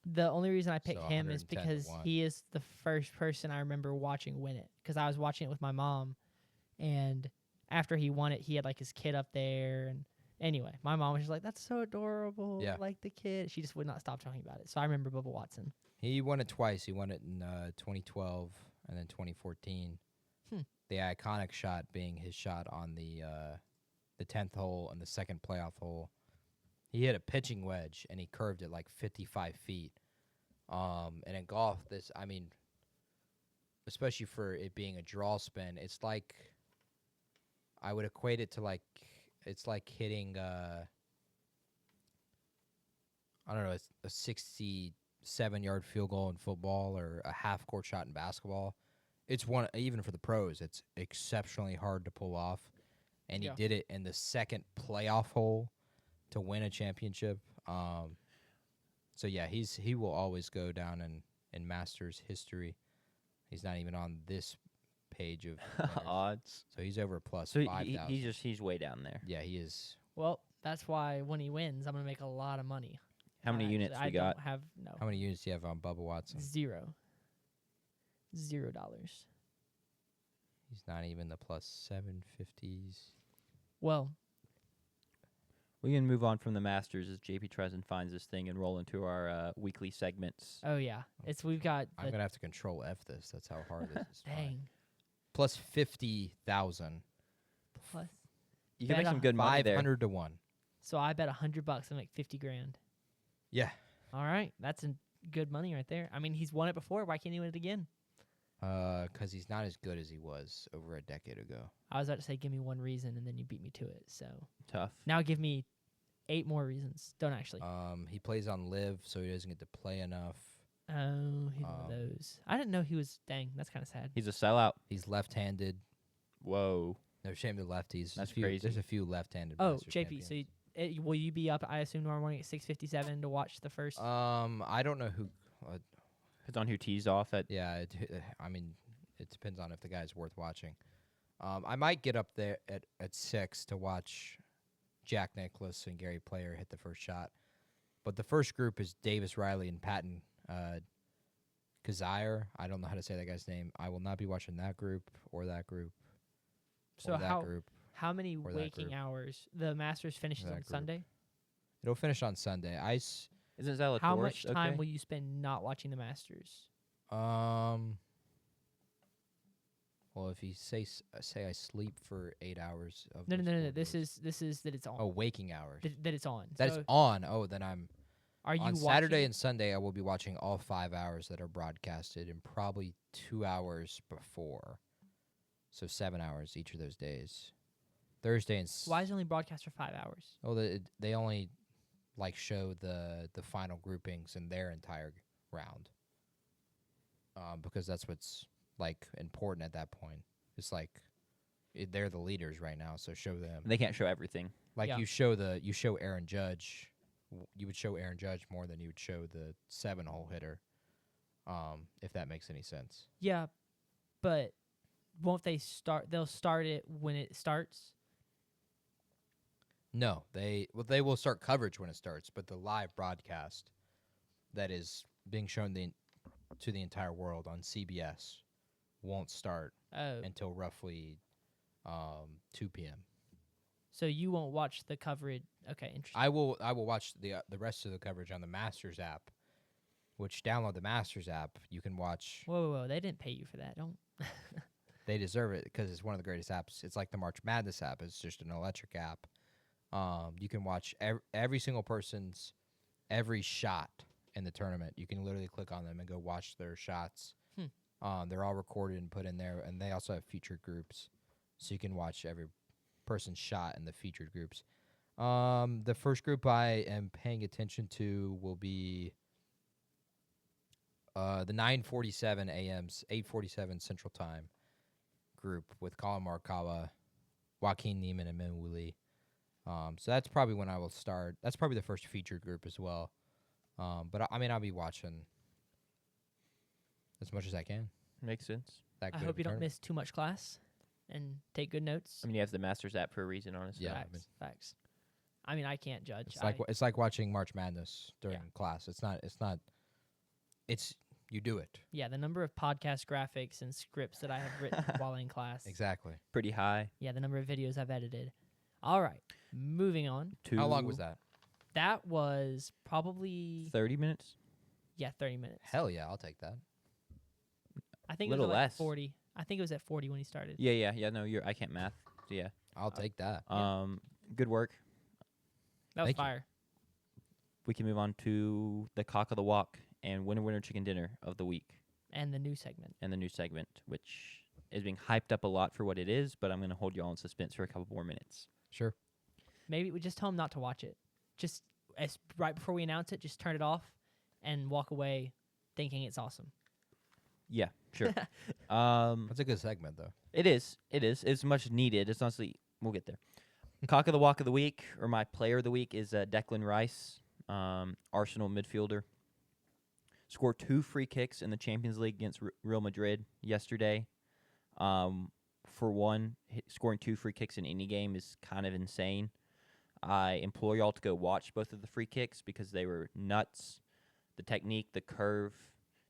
the only reason I picked So him is 110 to because 1. he is the first person I remember watching win it. Because I was watching it with my mom, and after he won it, he had like his kid up there, and anyway, my mom was just like, "That's so adorable, Yeah. like the kid." She just would not stop talking about it. So I remember Bubba Watson. He won it twice. He won it in 2012 and then 2014. The iconic shot being his shot on the 10th hole and the second playoff hole. He hit a pitching wedge, and he curved it like 55 feet. And in golf, especially for it being a draw spin, it's like, I would equate it to it's like hitting, I don't know, it's a 67-yard field goal in football or a half-court shot in basketball. It's one, even for the pros, it's exceptionally hard to pull off. And he did it in the second playoff hole to win a championship. So yeah, he will always go down in Masters history. He's not even on this page of Odds. So he's over plus So 5,000. he's way down there. Yeah, he is. Well, that's why when he wins, I'm gonna make a lot of money. How many units I we got? don't have How many units do you have on Bubba Watson? $0. He's not even the plus 750s. Well, We can move on from the Masters as JP tries and finds this thing and roll into our weekly segments. oh yeah, we've got I'm gonna have to control F this. That's how hard this is. to find. dang Plus 50,000. plus. You can Bet make some good money there. 500 to 1. So I bet $100 I make 50 grand. Yeah. All right, that's good money right there. I mean, he's won it before. Why can't he win it again? 'Cause he's not as good as he was over a decade ago. I was about to say, give me one reason, and then you beat me to it. So Tough. now give me 8 more reasons. Don't actually. He plays on live, so he doesn't get to play enough. Oh, he's one of those. I didn't know he was. Dang, that's kind of sad. He's a sellout. He's left-handed. Whoa. No shame to lefties. That's crazy. crazy. There's a few left-handed. Oh, Masters JP. champions. So will you be up? I assume tomorrow morning at 6:57 to watch the first. I don't know who. Depends on who tees off at. Yeah, it depends on if the guy's worth watching. I might get up there at 6 to watch Jack Nicklaus and Gary Player hit the first shot. But the first group is Davis Riley and Patton Kazire. I don't know how to say that guy's name. I will not be watching that group or that group. So or that group. how many or that waking group. hours? The Masters finishes That on group. Sunday. It'll finish on Sunday. Isn't Zalatoris How much time okay? will you spend not watching the Masters? Well, if you say I sleep for 8 hours of No. those 4 This days- is that it's on. oh, waking hours. That it's on. That is So on. Oh, then I'm are you on watching Saturday it? and Sunday. I will be watching all 5 hours that are broadcasted, and probably 2 hours before, so 7 hours each of those days. Thursday and Why is it only broadcast for 5 hours? oh, they only show the final groupings in their entire round, because that's what's like important at that point. It's like they're the leaders right now, so show them. They can't show everything. Like Yeah. you show Aaron Judge, you would show Aaron Judge more than you would show the 7-hole hitter, if that makes any sense. Yeah, but won't they start? They'll start it when it starts. No, they will start coverage when it starts, but the live broadcast that is being shown to the entire world on CBS won't start Oh, until roughly 2 p.m. so you won't watch the coverage? Okay, interesting. I will watch the rest of the coverage on the Masters app, which download the Masters app. You can watch. Whoa! They didn't pay you for that. Don't. They deserve it because it's one of the greatest apps. It's like the March Madness app. It's just an electric app. You can watch every single person's every shot in the tournament. You can literally click on them and go watch their shots. They're all recorded and put in there, and they also have featured groups, so you can watch every person's shot in the featured groups. The first group I am paying attention to will be the 9:47 a.m.'s 8:47 Central Time group with Colin Morikawa, Joaquin Niemann, and Min Woo Lee. So that's probably when I will start. That's probably the first featured group as well. But I mean, I'll be watching as much as I can. Makes sense. That I good hope of a you don't tournament. miss too much class and take good notes. I mean, you have the Masters app for a reason, honestly. Yeah, I Facts. mean- Facts. I mean, I can't judge. It's like watching March Madness during Yeah. class. It's not. It's you do it Yeah, the number of podcast graphics and scripts that I have written while in class. exactly. Pretty high. Yeah, the number of videos I've edited. All right, moving on. How long was that? That was probably 30 minutes? 30 minutes. Hell yeah, I'll take that. I think it was little at like less. 40. I think it was at 40 when he started. Yeah. No, I can't math. So yeah. I'll take that. Good work. That was Thank you. fire. We can move on to the cock of the walk and winner chicken dinner of the week And the new segment. and the new segment, which is being hyped up a lot for what it is, but I'm going to hold you all in suspense for a couple more minutes. Sure. Maybe we just tell him not to watch it. Just right before we announce it, just turn it off and walk away thinking it's awesome. Yeah, sure. That's a good segment though. It is. It's much needed. It's honestly, we'll get there. Cock of the walk of the week, or my player of the week, is Declan Rice, Arsenal midfielder. Scored 2 free kicks in the Champions League against Real Madrid yesterday. For one, scoring 2 free kicks in any game is kind of insane. I implore y'all to go watch both of the free kicks because they were nuts. The technique, the curve,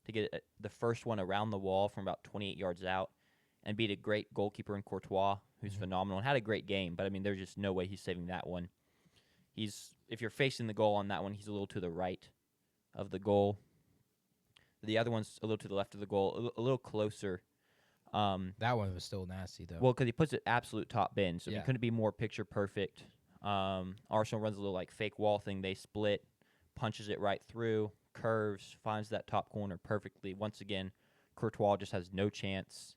to get the first one around the wall from about 28 yards out and beat a great goalkeeper in Courtois, who's phenomenal and had a great game. But, I mean, there's just no way he's saving that one. If you're facing the goal on that one, he's a little to the right of the goal. The other one's a little to the left of the goal, a little closer. That one was still nasty though. Well, because he puts it absolute top bin, so he Yeah. couldn't be more picture perfect. Arsenal runs a little like fake wall thing. They split, punches it right through, curves, finds that top corner perfectly. Once again, Courtois just has no chance.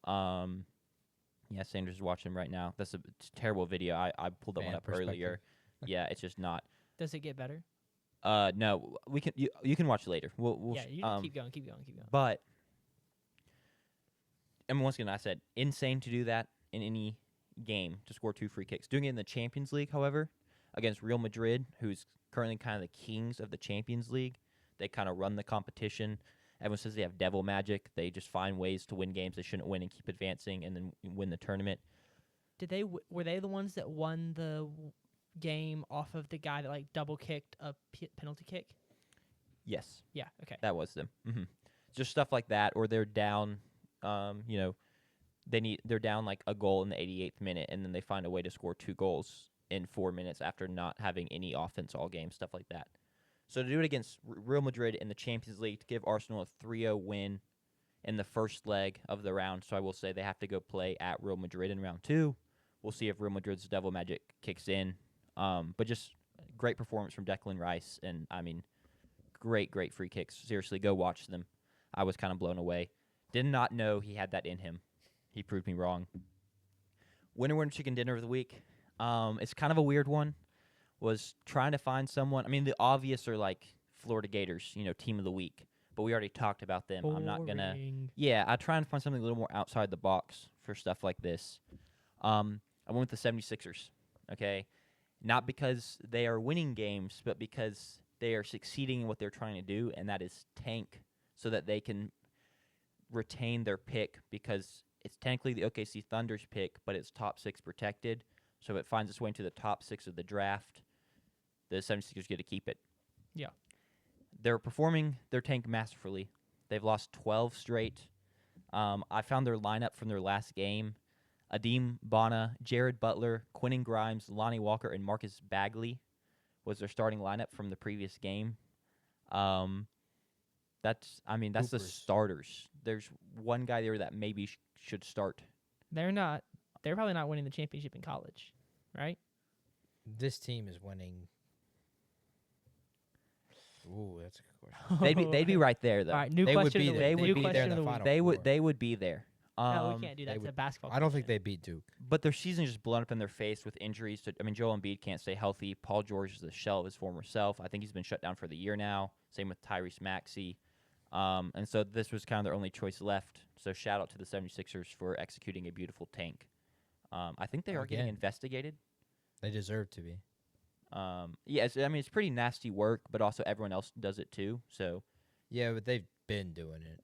Yeah, Sanders is watching right now. It's a terrible video. I pulled that one Fan up earlier. Yeah, it's just not. Does it get better? No, we can. You can watch it later. We'll Yeah, you keep going. But, and once again, I said, insane to do that in any game, to score 2 free kicks. Doing it in the Champions League, however, against Real Madrid, who's currently kind of the kings of the Champions League. They kind of run the competition. Everyone says they have devil magic. They just find ways to win games they shouldn't win and keep advancing and then win the tournament. Did they were they the ones that won the game off of the guy that like double kicked a penalty kick? Yes, Yeah. Okay. that was them. Just stuff like that, or they're down. They're down like a goal in the 88th minute, and then they find a way to score 2 goals in 4 minutes after not having any offense all game. Stuff like that. So to do it against Real Madrid in the Champions League, to give Arsenal a 3-0 win in the first leg of the round. So I will say they have to go play at Real Madrid in round 2. We'll see if Real Madrid's devil magic kicks in. But just great performance from Declan Rice, and I mean, great free kicks. Seriously, go watch them. I was kind of blown away. Did not know he had that in him. He proved me wrong. Winner chicken dinner of the week. It's kind of a weird one. Was trying to find someone. I mean, the obvious are like Florida Gators, team of the week. but we already talked about them. I'm not gonna. Boring. Yeah, I try and find something a little more outside the box for stuff like this. I went with the 76ers. Okay, not because they are winning games, but because they are succeeding in what they're trying to do, and that is tank so that they can retain their pick, because it's technically the OKC Thunder's pick, but it's top 6 protected. So if it finds its way into the top 6 of the draft, the 76ers get to keep it. Yeah. They're performing their tank masterfully. They've lost 12 straight. I found their lineup from their last game. Adeem Bana, Jared Butler, Quentin Grimes, Lonnie Walker, and Marcus Bagley was their starting lineup from the previous game. That's the Hoopers. starters. There's one guy there that maybe should start. They're probably not winning the championship in college, right? This team is winning. Ooh, that's a good question. They'd be right there though. All right, new They would question be of the there. week. They New would be there question in of the the week. final. They would be there. No, we can't do that. they It's a would- basketball. I don't think question. they beat Duke. But their season just blown up in their face with injuries. Joel Embiid can't stay healthy. Paul George is the shell of his former self. I think he's been shut down for the year now. Same with Tyrese Maxey. And so this was kind of their only choice left. So shout out to the 76ers for executing a beautiful tank. I think they are getting Again. investigated. They deserve to be. It's pretty nasty work, but also everyone else does it too. So Yeah, but they've been doing it.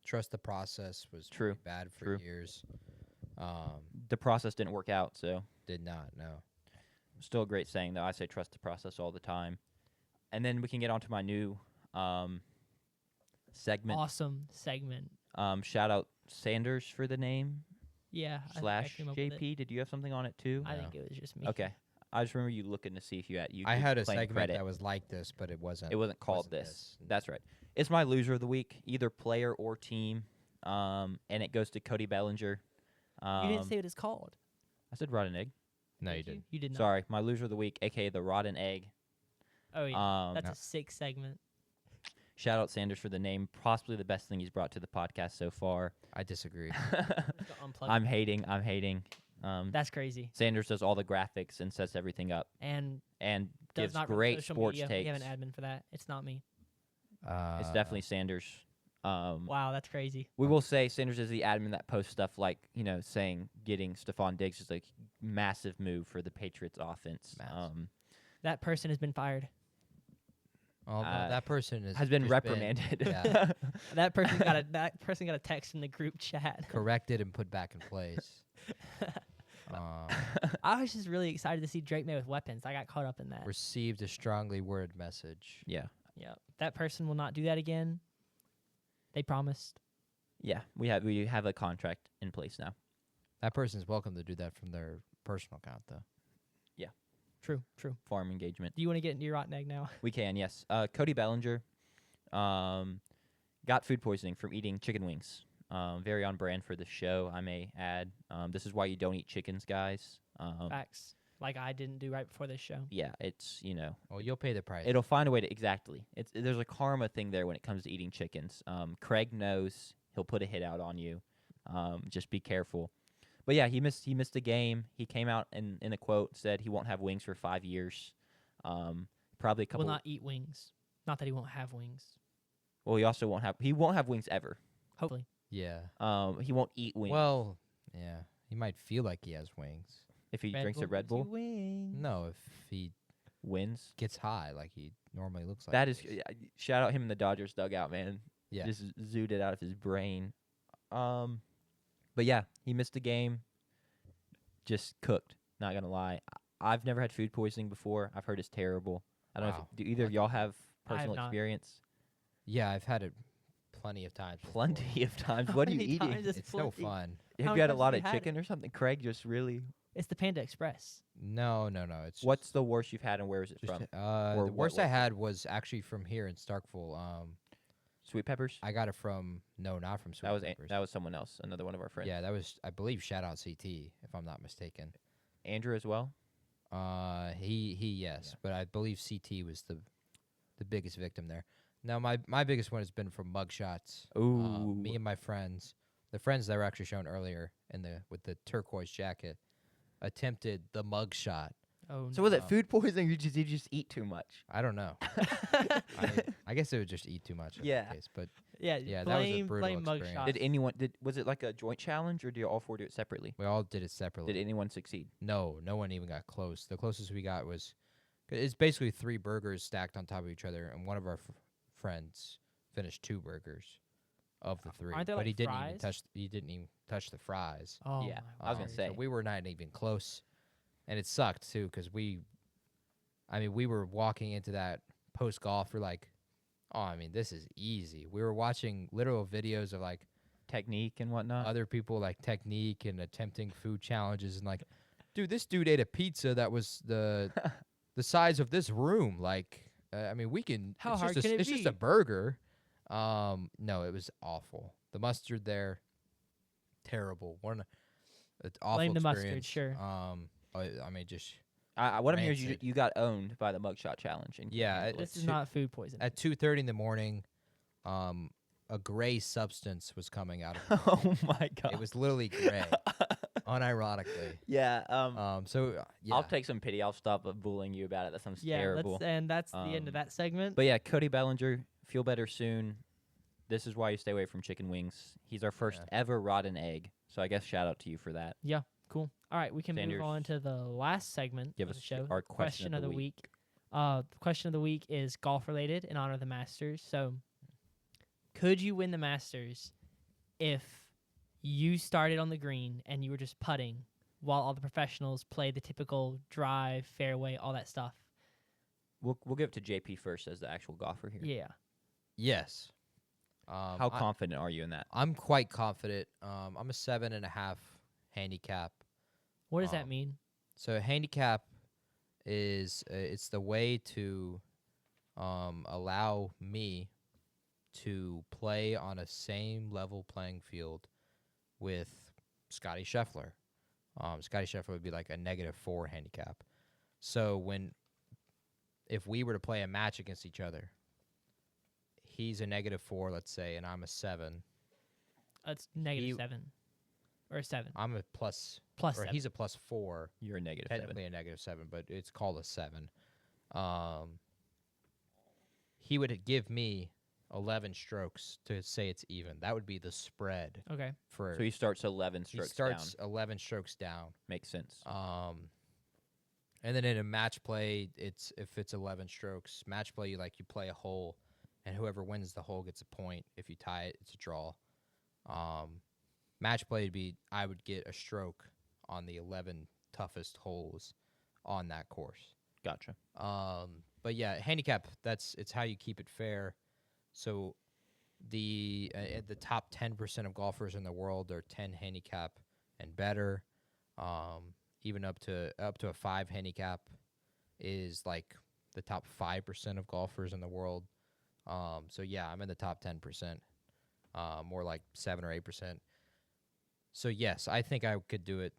Trust the process was True, pretty bad for true. years. the process didn't work out. So Did not, no. still a great saying, though. I say trust the process all the time. And then we can get on to my new segment. Awesome segment. Shout out Sanders for the name Yeah. I / came up with it. JP. Did you have something on it too? I No. think it was just me. Okay. I just remember you looking to see if you had you. I could had a claim segment credit. that was like this, but it wasn't. It wasn't called wasn't this. That's right. It's my loser of the week, either player or team, and it goes to Cody Bellinger. You didn't say what it's called. I said rotten egg. No, you Did didn't. You did not. Sorry, my loser of the week, aka the rotten egg. Oh yeah. That's No. a sick segment. Shout out Sanders for the name, possibly the best thing he's brought to the podcast so far. I disagree. Let's go unplug I'm it. hating. That's crazy. Sanders does all the graphics and sets everything up And and does gives not run great social sports media. takes. We have an admin for that. It's not me. It's definitely Sanders. Wow, that's crazy. We will say Sanders is the admin that posts stuff like, saying getting Stephon Diggs is a massive move for the Patriots offense. Massive. That person has been fired. Oh, no, that person has been just reprimanded. yeah, That person got a text in the group chat. corrected and put back in place. I was just really excited to see Drake May with weapons. I got caught up in that. Received a strongly worded message. Yeah. Yeah, that person will not do that again. They promised. Yeah. We have a contract in place now. That person's welcome to do that from their personal account, though. True. Farm engagement. Do you want to get into your rotten egg now? We can, yes. Cody Bellinger got food poisoning from eating chicken wings. Very on brand for the show, I may add. This is why you don't eat chickens, guys. Facts. Like I didn't do right before this show. Yeah, it's, Well, you'll pay the price. it'll find a way to, exactly. There's a karma thing there when it comes to eating chickens. Craig knows he'll put a hit out on you. Just be careful. But yeah, he missed a game. He came out and in a quote said he won't have wings for 5 years. Probably a couple. Will not eat wings. Not that he won't have wings. Well, he won't have wings ever. Hopefully. Yeah. He won't eat wings Well, yeah. He might feel like he has wings. if he drinks a Red Bull. No, if he Wins. gets high like he normally looks like. That is this. shout out him in the Dodgers dugout, man. Yeah. Just zooted it out of his brain. But yeah, he missed a game. Just cooked. Not gonna lie. I've never had food poisoning before. I've heard it's terrible. I don't know. Wow. Do either of y'all have I have personal not. experience? Yeah, I've had it plenty of times. before. Plenty of times. How What are you many eating? times is It's no plenty? fun. How Have many you had a times lot have of you had chicken or something? Craig just really. It's the Panda Express. No. It's just- What's the worst you've had and where is it just, from? the what worst I was it? had was actually from here in Starkville. Sweet peppers. I got it from not from Sweet Peppers. That was someone else. Another one of our friends. Yeah, that was I believe shout out CT if I'm not mistaken. Andrew as well. He yes, Yeah. but I believe CT was the biggest victim there. Now my biggest one has been from mugshots. Ooh. Me and my friends, the friends that were actually shown earlier with the turquoise jacket, attempted the mugshot Oh, So was it No. food poisoning, or did you just eat too much? I don't know. I guess it would just eat too much. In Yeah. that case, but yeah, yeah, that was a blame brutal blame experience. mugshot. Was it like a joint challenge, or did you all four do it separately? we all did it separately. Did anyone succeed? No one even got close. The closest we got was, 'cause it's basically 3 burgers stacked on top of each other, and one of our friends finished 2 burgers of the 3. Aren't there, but like, he fries? didn't even touch the fries. Oh, Yeah, my I was gonna word. say. So we were not even close, and it sucked too because we were walking into that post golf. We're like, oh, this is easy. We were watching literal videos of like Technique and whatnot. other people like technique and attempting food challenges and like, dude, this dude ate a pizza that was the size of this room. Like, we can. How it's hard just can it It's just a be? burger. No, it was awful. The mustard there, terrible. It's awful. Blame the experience. mustard, sure. Just What I'm hearing is you rancid. you got owned by the mugshot challenge. And Yeah, handle it. This is two- not food poisoning. at 2:30 in the morning, a gray substance was coming out of it. Oh my god. It was literally gray, unironically. Yeah. Yeah. I'll take some pity. I'll stop bullying you about it. That sounds yeah, terrible. that's the end of Um, that segment. But yeah, Cody Bellinger, feel better soon. This is why you stay away from chicken wings. He's our first Yeah. ever rotten egg. So I guess shout out to you for that. Yeah, cool. All right, we can Sanders, move on to the last segment give of the us show. our the question of the week. The question of the week is golf related in honor of the Masters. So, could you win the Masters if you started on the green and you were just putting while all the professionals play the typical drive, fairway, all that stuff? We'll give it to JP first as the actual golfer here. Yeah. Yes. How confident are you in that? I'm quite confident. I'm a 7.5 handicap. What does that Um, mean? So a handicap is it's the way to allow me to play on a same level playing field with Scotty Scheffler. Scotty Scheffler would be like a -4 handicap. So if we were to play a match against each other, he's a -4, let's say, and I'm a 7. It's negative he- 7 or a 7 I'm a plus, plus or 7. he's a +4. You're a -7. Technically a -7, but it's called a 7. He would give me 11 strokes to say it's even. That would be the spread Okay. for. So he starts 11 he strokes starts down. 11 strokes down. Makes sense. And then in a match play, if it's 11 strokes. Match play, you play a hole, and whoever wins the hole gets a point. If you tie it, it's a draw. Match play would be I would get a stroke on the 11 toughest holes on that course. Gotcha. But yeah, handicap. It's how you keep it fair. So the top 10% of golfers in the world are 10 handicap and better. Even up to a 5 handicap is like the top 5% of golfers in the world. So yeah, I'm in the top 10%. More like 7 or 8%. So yes, I think I could do it.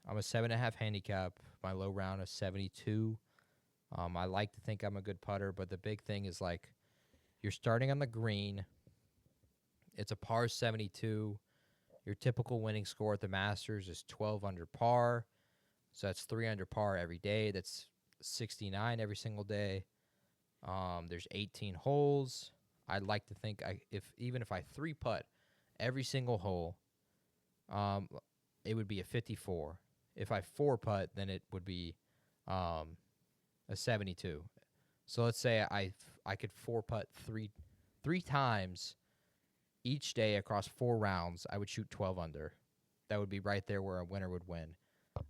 I'm a 7.5 handicap. My low round is 72. I like to think I'm a good putter, but the big thing is you're starting on the green. It's a par 72. Your typical winning score at the Masters is 12 under par. So that's 3 under par every day. That's 69 every single day. There's 18 holes. I'd like to think even if I 3-putt every single hole, it would be a 54. If I 4-putt, then it would be a 72. So let's say I could 4-putt three times each day across 4 rounds. I would shoot 12 under. That would be right there where a winner would win.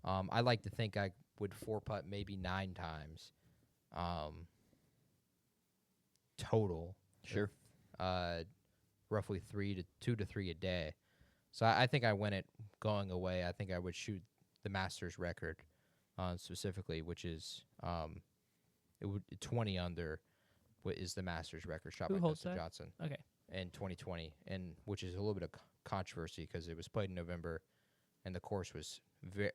I like to think I would 4-putt maybe 9 times total. Sure. Roughly 2 to 3 a day. So I think I win it going away. I think I would shoot the Masters record specifically, which is 20 under. Is the Masters record shot Who by holds Dustin that? Johnson Okay. in 2020, and which is a little bit of controversy because it was played in November, and the course was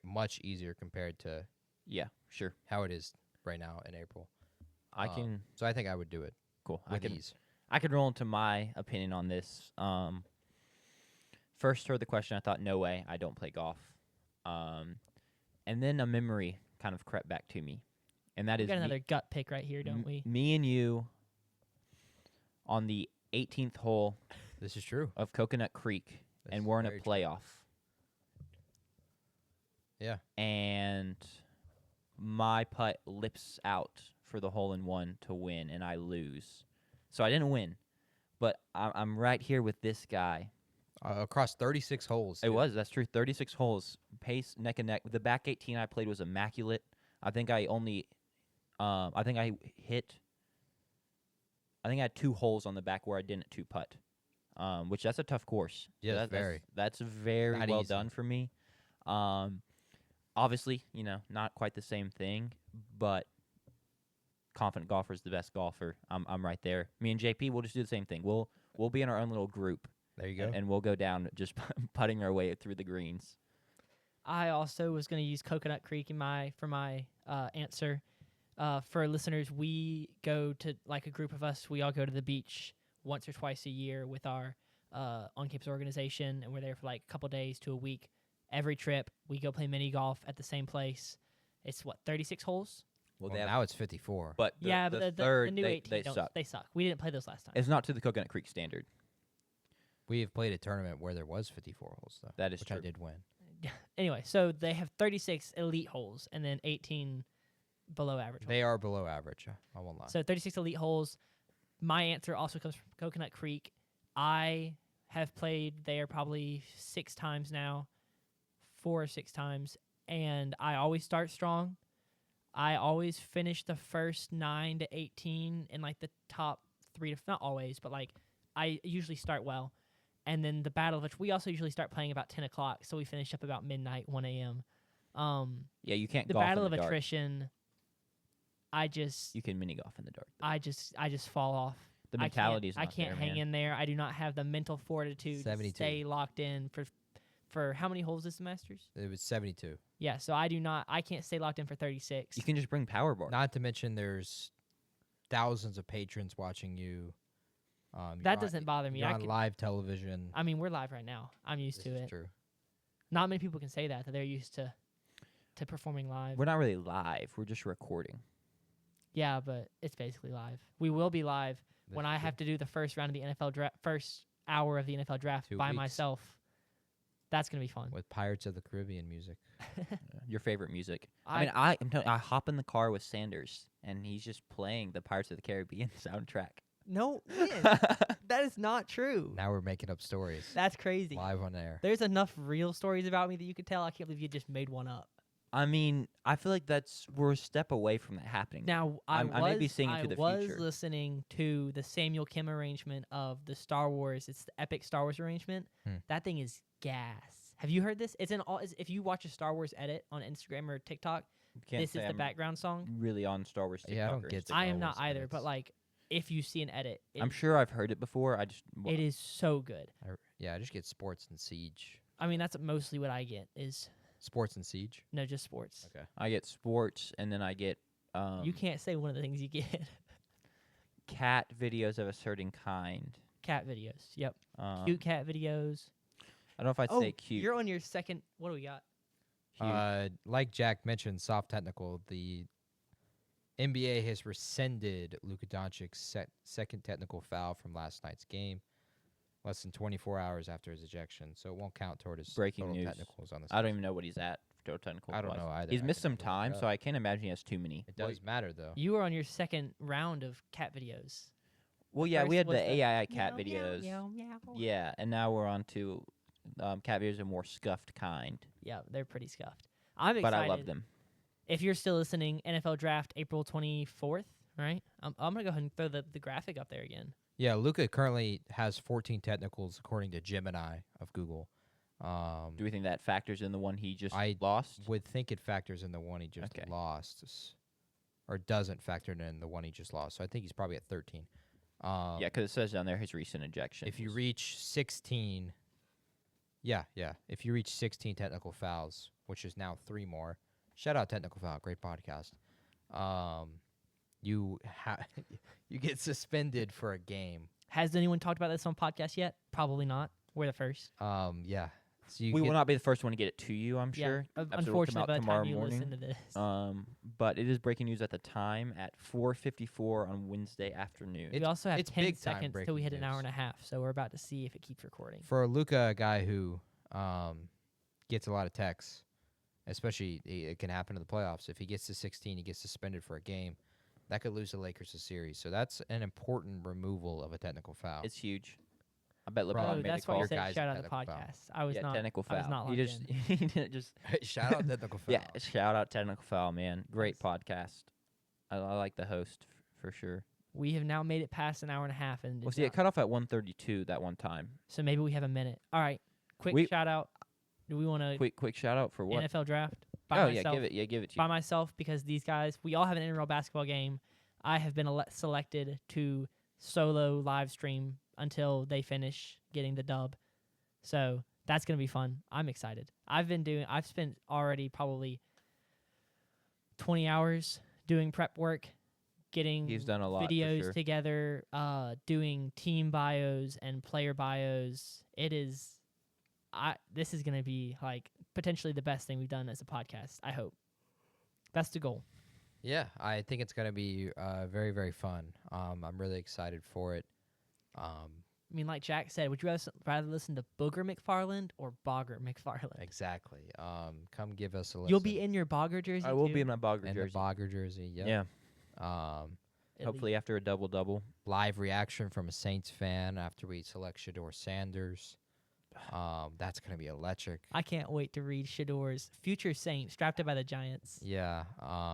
much easier compared to Yeah, sure. how it is right now in April. I can. So I think I would do it Cool. with ease. I could roll into my opinion on this. First heard the question, I thought, no way, I don't play golf. And then a memory kind of crept back to me. and that We is got me, another gut pick right here, don't we? me and you on the 18th hole This is true. of Coconut Creek, This and is we're in a very true. playoff. Yeah. And my putt lips out for the hole-in-one to win, and I lose. So I didn't win, but I'm right here with this guy. Across 36 holes. It was, that's true, 36 holes, pace neck and neck. The back 18 I played was immaculate. I think I had 2 holes on the back where I didn't 2-putt, which that's a tough course. So Yeah, that's very Not well easy. done for me. Obviously, not quite the same thing, but confident golfer is the best golfer. I'm right there. Me and JP, we'll just do the same thing. We'll be in our own little group. There you go. And we'll go down just putting our way through the greens. I also was going to use Coconut Creek for my answer. For listeners, we go to, like a group of us, we all go to the beach once or twice a year with our on-campus organization, and we're there for like a couple days to a week. Every trip, we go play mini golf at the same place. It's 36 holes? Well, Well, now it's 54. but Yeah, the but third, the new they 18 suck. they suck. We didn't play those last time. It's not to the Coconut Creek standard. We have played a tournament where there was 54 holes, though. That is which true. I did win. Anyway, so they have 36 elite holes and then 18 below average holes. They are below average. I won't lie. So 36 elite holes. My answer also comes from Coconut Creek. I have played there probably 6 times now, 4 or 6 times, and I always start strong. I always finish the first 9 to 18 in like the top 3 to, not always, but like I usually start well. And then the battle, which we also usually start playing about 10 o'clock, so we finish up about midnight, 1 a.m. Yeah, you can't The golf battle in of the dark. attrition, You can mini golf in the dark. I just fall off. The mentality is I not can't there, hang man. in there. I do not have the mental fortitude to 72. stay locked in for how many holes is the Masters? It was 72. Yeah, so I can't stay locked in for 36. You can just bring power bar. Not to mention there's thousands of patrons watching you. That doesn't bother me. You're I on could- live television. I mean, we're live right now. I'm used This to is it. true. Not many people can say that they're used to performing live. We're not really live. We're just recording. Yeah, but it's basically live. We will be live when That's I true. have to do the first round of the NFL draft, first hour of the NFL draft 2 by weeks. myself. That's gonna be fun. With Pirates of the Caribbean music. Your favorite music. I hop in the car with Sanders, and he's just playing the Pirates of the Caribbean soundtrack. No, that is not true. Now we're making up stories. That's crazy. Live on air. There's enough real stories about me that you could tell. I can't believe you just made one up. I mean, I feel like we're a step away from that happening. Now, I may be seeing into the was future. listening to the Samuel Kim arrangement of the Star Wars. It's the epic Star Wars arrangement. That thing is gas. Have you heard this? It's in all. If you watch a Star Wars edit on Instagram or TikTok, Can't this say is the I'm background song. really on Star Wars TikTok. Yeah, I don't or get Instagram. I Star am not Wars either, edits. but like, if you see an edit, I'm sure I've heard it before. it is so good. I just get Sports and Siege. I mean, that's mostly what I get is Sports and Siege. no, just sports. Okay. I get sports, and then I get You can't say one of the things you get. cat videos of a certain kind. Cat videos. Yep. Cute. Cute cat videos. I don't know if I'd say cute. You're on your second. What do we got? Huge. Like Jack mentioned, soft technical. The NBA has rescinded Luka Doncic's second technical foul from last night's game, less than 24 hours after his ejection, so it won't count toward his Breaking total news. technicals on this. I don't even know what he's at for total technical. I don't wise. know either. He's I missed can some have to look time, it so up. I can't imagine he has too many. It does matter though. You were on your second round of cat videos. Well, yeah, we First had was the AI cat meow, meow, videos. meow, meow. Yeah, and now we're on to cat videos of more scuffed kind. Yeah, they're pretty scuffed. I'm excited. But I love them. If you're still listening, NFL draft April 24th, right? I'm gonna go ahead and throw the graphic up there again. Yeah, Luka currently has 14 technicals according to Gemini of Google. Do we think that factors in the one he just I lost? would think it factors in the one he just Okay. lost, or doesn't factor in the one he just lost. So I think he's probably at 13. Yeah, because it says down there his recent ejection. If you reach 16, yeah. If you reach 16 technical fouls, which is now 3 more, shout out Technical Foul, great podcast. You you get suspended for a game. Has anyone talked about this on podcast yet? Probably not. We're the first. Yeah, So you We will get- not be the first one to get it to you, I'm Yeah, sure. Episode will come unfortunately, out by the tomorrow time you morning. listen to this, But it is breaking news at the time at 4:54 on Wednesday afternoon. we also have it's 10 big time seconds till we hit breaking an hour news. and a half. So we're about to see if it keeps recording. For Luka, a guy who gets a lot of texts, especially it can happen in the playoffs. If he gets to 16, he gets suspended for a game. That could lose the Lakers a series. So that's an important removal of a technical foul. It's huge. I bet Bro, LeBron Oh, made that's the why call. you said Guys, shout out the technical foul. podcast. I was Yeah, not. technical I was foul. not He locked just in. he didn't just Shout out technical foul. yeah. Shout out technical foul, man. Great podcast. I like the host for sure. We have now made it past an hour and a half, and Well, it's see, it not- cut off at 1:32 that one time. so maybe we have a minute. All right, quick We- shout out. Do we want to Quick shout out for what? NFL draft? Oh By myself, yeah, give it to by you. myself because these guys, we all have an intramural basketball game. I have been selected to solo live stream until they finish getting the dub. So that's gonna be fun. I'm excited. I've spent already probably 20 hours doing prep work, getting He's done a lot. for videos sure. together, doing team bios and player bios. This is gonna be like potentially the best thing we've done as a podcast. I hope. That's the goal. Yeah, I think it's gonna be very, very fun. I'm really excited for it. I mean, like Jack said, would you rather listen to Booger McFarland or Bogger McFarland? Exactly. Come give us a listen. You'll be in your Bogger jersey. I will too? be in my Bogger and jersey. the Bogger jersey. Yep. Yeah. At Hopefully after a double. Live reaction from a Saints fan after we select Shador Sanders. That's gonna be electric. I can't wait to read Shador's future Saint drafted by the Giants. Yeah.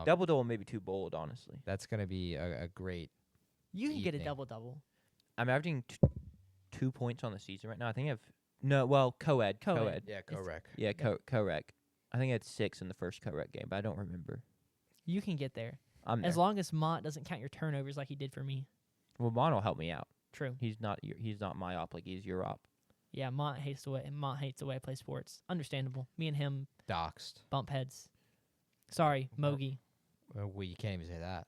Double may be too bold, honestly. That's gonna be a great. You can get a evening. double. I'm averaging 2 points on the season right now. I think co-ed. Co-ed. Yeah, It's- correct. Yeah, co-rec. I think I had 6 in the first co-rec game, but I don't remember. You can get there I'm there. as long as Mont doesn't count your turnovers like he did for me. Well, Mon will help me out. True. He's not my op like he's your op. Yeah, Mont hates the way I play sports. Understandable. Me and him Doxed. bump heads. Sorry, Mogi. Well, you can't even say that.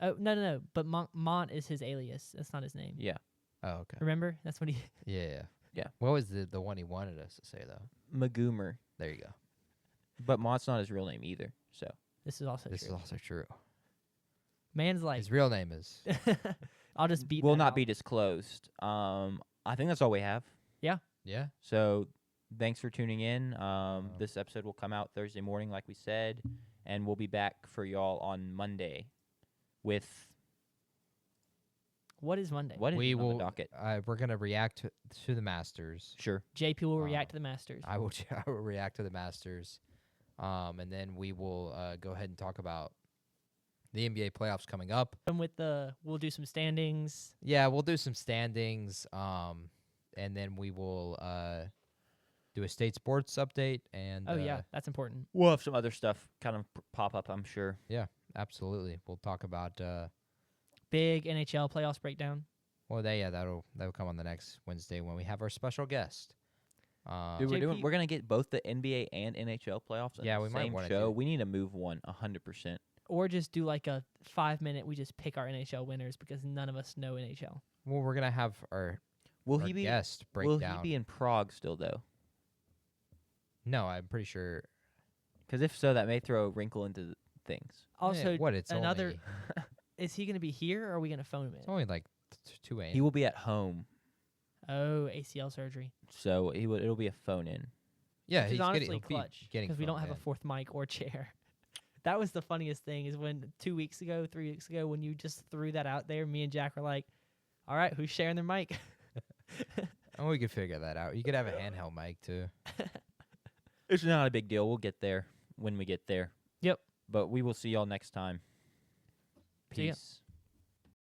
Oh no. But Mont is his alias. That's not his name. Yeah. Oh, okay. Remember? That's what he. Yeah. Yeah. What was the one he wanted us to say though? Magoomer. There you go. But Mont's not his real name either. So This is also This is true. also true. Man's like. His real name is. I'll just beat. will that not out. be disclosed. I think that's all we have. Yeah. So thanks for tuning in. This episode will come out Thursday morning, like we said, and we'll be back for y'all on Monday with What is Monday? what is We on will. the docket. We're gonna react to the Masters. Sure. JP will Wow. react to the Masters. I will. I will react to the Masters, and then we will go ahead and talk about the NBA playoffs coming up. And we'll do some standings. Yeah, we'll do some standings, and then we will do a state sports update. And Oh yeah, that's important. We'll have some other stuff kind of pop up, I'm sure. absolutely, we'll talk about. Big NHL playoffs breakdown. Well, that'll come on the next Wednesday when we have our special guest. Dude, JP we're gonna get both the NBA and NHL playoffs in Yeah, the we might same wanna show. do- We need to move one 100%. Or just do like a 5-minute. We just pick our NHL winners because none of us know NHL. Well, we're gonna have our Will our he be? guest break Will down. he be in Prague still though? No, I'm pretty sure. Because if so, that may throw a wrinkle into things. Also, what it's another. Only, Is he going to be here or are we going to phone him it's in? only like 2 a.m. He will be at home, Oh, ACL surgery. so it'll be a phone in. Yeah, Which he's is honestly getting, he'll be clutch getting because we don't have phoned a fourth mic or chair. That was the funniest thing is when 3 weeks ago, when you just threw that out there, me and Jack were like, all right, who's sharing their mic? in. And we could figure that out. You could have a handheld mic too. It's not a big deal. We'll get there when we get there. Yep. But we will see y'all next time. See ya. Peace.